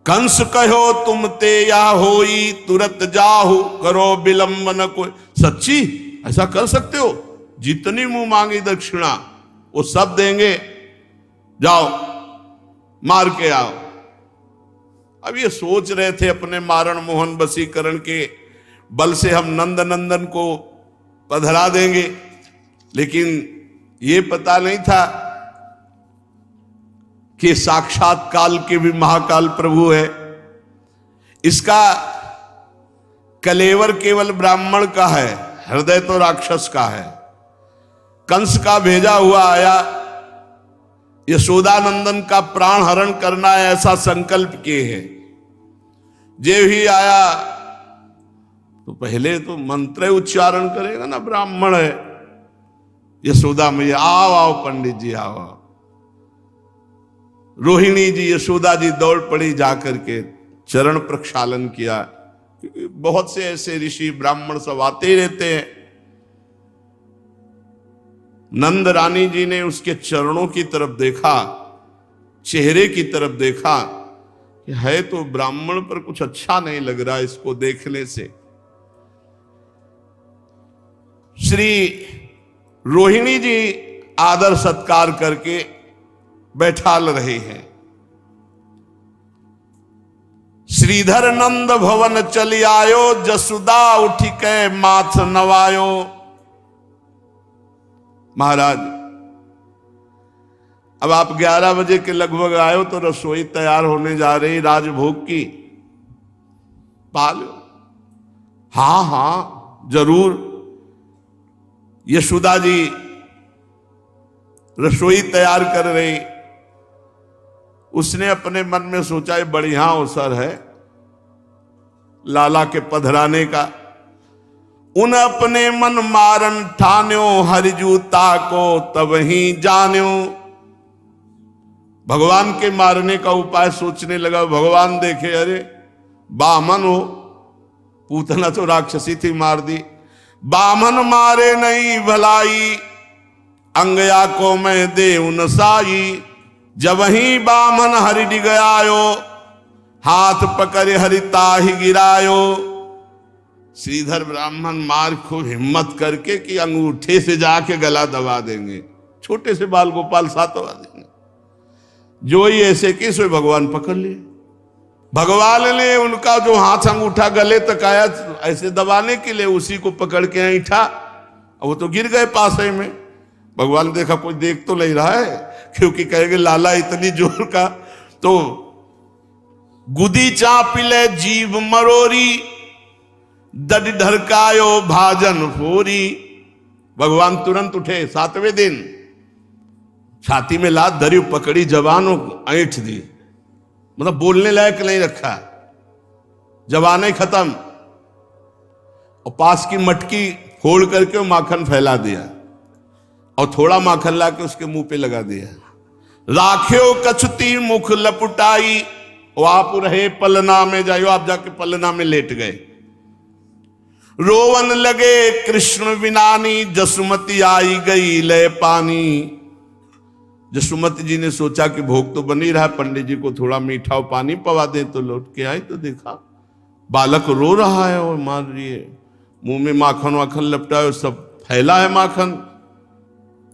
कंस कहो तुम ते या होई, तुरंत जाहु करो विलंब न कोई। सच्ची ऐसा कर सकते हो? जितनी मुंह मांगी दक्षिणा वो सब देंगे, जाओ मार के आओ। अब ये सोच रहे थे अपने मारण मोहन वशीकरण के बल से हम नंद नंदन को पधरा देंगे, लेकिन ये पता नहीं था कि साक्षात काल के भी महाकाल प्रभु है। इसका कलेवर केवल ब्राह्मण का है, हृदय तो राक्षस का है। कंस का भेजा हुआ आया, यशोदानंदन का प्राण हरण करना है ऐसा संकल्प किए हैं। जे ही आया तो पहले तो मंत्र उच्चारण करेगा ना, ब्राह्मण है। यशोदा मैया आओ आओ पंडित जी आओ। रोहिणी जी यशोदा जी दौड़ पड़ी, जाकर के चरण प्रक्षालन किया। बहुत से ऐसे ऋषि ब्राह्मण सब आते ही रहते हैं। नंद रानी जी ने उसके चरणों की तरफ देखा, चेहरे की तरफ देखा कि है तो ब्राह्मण पर कुछ अच्छा नहीं लग रहा इसको देखने से। श्री रोहिणी जी आदर सत्कार करके बैठाल रहे हैं। श्रीधर नंद भवन चली आयो, जसुदा उठी के माथ नवायो। महाराज अब आप 11 बजे के लगभग आयो तो रसोई तैयार होने जा रही राजभोग की, पा लो। हाँ हाँ जरूर। यशोदा जी रसोई तैयार कर रही। उसने अपने मन में सोचा ये बढ़िया अवसर है लाला के पधराने का। उन अपने मन मारन ठान्यो, हरिजूता को तब ही जान्यो। भगवान के मारने का उपाय सोचने लगा। भगवान देखे अरे बामन हो, पूतना तो राक्षसी थी मार दी। बामन मारे नहीं भलाई, अंगया को मैं देव नसाई। जब ही बामन हरि गयायो, हाथ पकड़े हरिता ही गिरायो। श्रीधर ब्राह्मण मार खूब हिम्मत करके कि अंगूठे से जाके गला दबा देंगे, छोटे से बाल गोपाल सातवा देंगे। जो ही ऐसे कि सो भगवान पकड़ लिए। भगवान ने उनका जो हाथ अंगूठा गले तक आया ऐसे दबाने के लिए उसी को पकड़ के ऐठा, वो तो गिर गए पास ही में। भगवान देखा कोई देख तो नहीं रहा है, क्योंकि कहेंगे लाला इतनी जोर का। तो गुदी चापिले जीव मरोरी, दड ढरकायो भाजन फोरी। भगवान तुरंत उठे, 7वें दिन छाती में लात धरी, पकड़ी जवानों को ऐंठ दी, मतलब बोलने लायक नहीं रखा, जवानें खत्म। और पास की मटकी फोड़ करके वो माखन फैला दिया और थोड़ा माखन ला के उसके मुंह पे लगा दिया। राख्यो कछुती मुख लपुटाई, वो आप रहे पलना में जाइयो, आप जाके पलना में लेट गए। रोवन लगे कृष्ण विनानी, जसुमती आई गई लय पानी। जसुमती जी ने सोचा कि भोग तो बन ही रहा, पंडित जी को थोड़ा मीठा और पानी पवा दे। तो लौट के आई तो देखा बालक रो रहा है और मार रही है, मुंह में माखन वाखन लपटा है, सब फैला है माखन।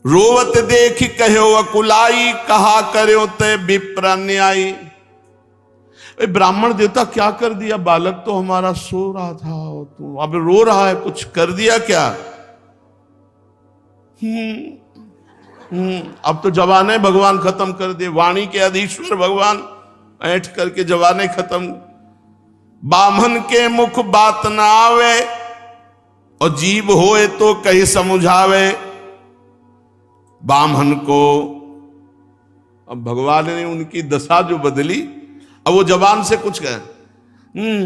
रोवत देख कहो अकुलाई, कहा करो ते विप्र न्यायी। ब्राह्मण देवता क्या कर दिया, बालक तो हमारा सो रहा था और तू अब रो रहा है, कुछ कर दिया क्या? अब तो जवाने भगवान खत्म कर दे। वाणी के अधीश्वर भगवान ऐठ करके जवाने खत्म। बामन के मुख बात न आवे, और जीव होए तो कहीं समझावे। बामन को अब भगवान ने उनकी दशा जो बदली, अब वो जवान से कुछ कहे,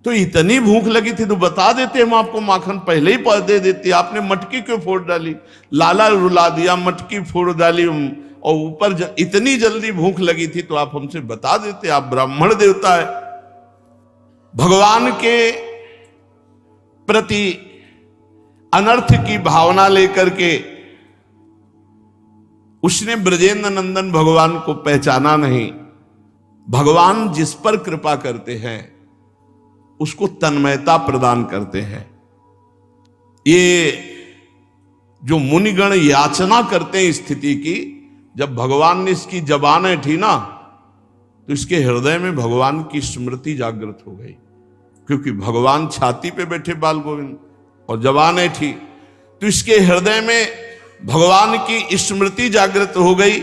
तो इतनी भूख लगी थी तो बता देते, हम आपको माखन पहले ही दे देते, आपने मटकी क्यों फोड़ डाली? लाला रुला दिया, मटकी फोड़ डाली, और ऊपर इतनी जल्दी भूख लगी थी तो आप हमसे बता देते, आप ब्राह्मण देवता है। भगवान के प्रति अनर्थ की भावना लेकर के उसने ब्रजेंद्र नंदन भगवान को पहचाना नहीं। भगवान जिस पर कृपा करते हैं उसको तन्मयता प्रदान करते हैं। ये जो मुनिगण याचना करते हैं स्थिति की, जब भगवान ने इसकी जबान ऐठी ना तो इसके हृदय में भगवान की स्मृति जागृत हो गई, क्योंकि भगवान छाती पे बैठे बाल गोविंद और जबान ऐठी, तो इसके हृदय में भगवान की स्मृति जागृत हो गई।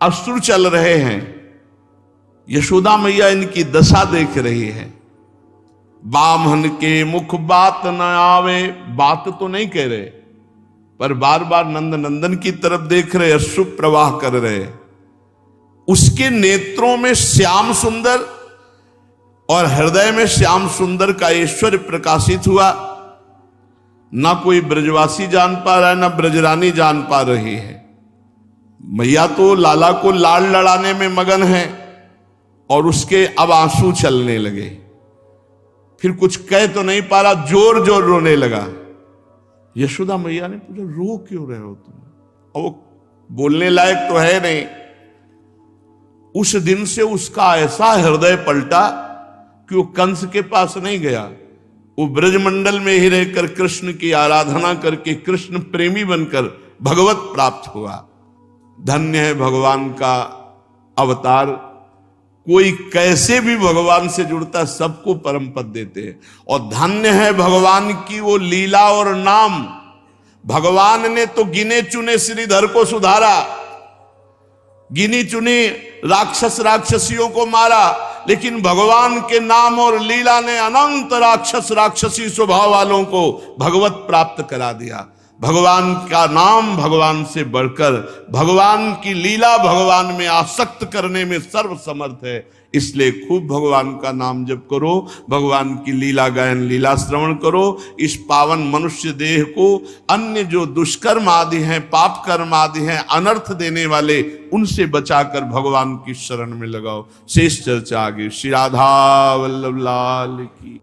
अश्रु चल रहे हैं, यशोदा मैया इनकी दशा देख रही है। बामन के मुख बात न आवे, बात तो नहीं कह रहे पर बार बार नंद नंदन की तरफ देख रहे, अश्रु प्रवाह कर रहे। उसके नेत्रों में श्याम सुंदर और हृदय में श्याम सुंदर का ऐश्वर्य प्रकाशित हुआ। ना कोई ब्रजवासी जान पा रहा है, ना ब्रजरानी जान पा रही है। मैया तो लाला को लाड़ लड़ाने में मगन है और उसके अब आंसू चलने लगे। फिर कुछ कह तो नहीं पा रहा, जोर जोर रोने लगा। यशोदा मैया ने पूछा, रो क्यों रहे हो तुम? और वो बोलने लायक तो है नहीं। उस दिन से उसका ऐसा हृदय पलटा कि वो कंस के पास नहीं गया, वो ब्रजमंडल में ही रहकर कृष्ण की आराधना करके कृष्ण प्रेमी बनकर भगवत प्राप्त हुआ। धन्य है भगवान का अवतार। कोई कैसे भी भगवान से जुड़ता, सबको परम पद देते हैं। और धन्य है भगवान की वो लीला और नाम। भगवान ने तो गिने चुने श्रीधर को सुधारा, गिनी चुनी राक्षस राक्षसियों को मारा, लेकिन भगवान के नाम और लीला ने अनंत राक्षस राक्षसी स्वभाव वालों को भगवत प्राप्त करा दिया। भगवान का नाम भगवान से बढ़कर, भगवान की लीला भगवान में आसक्त करने में सर्वसमर्थ है। इसलिए खूब भगवान का नाम जप करो, भगवान की लीला गायन लीला श्रवण करो। इस पावन मनुष्य देह को अन्य जो दुष्कर्म आदि हैं, पाप कर्म आदि हैं, अनर्थ देने वाले, उनसे बचाकर भगवान की शरण में लगाओ। शेष चर्चा आगे। श्री राधा वल्लभ लाल की।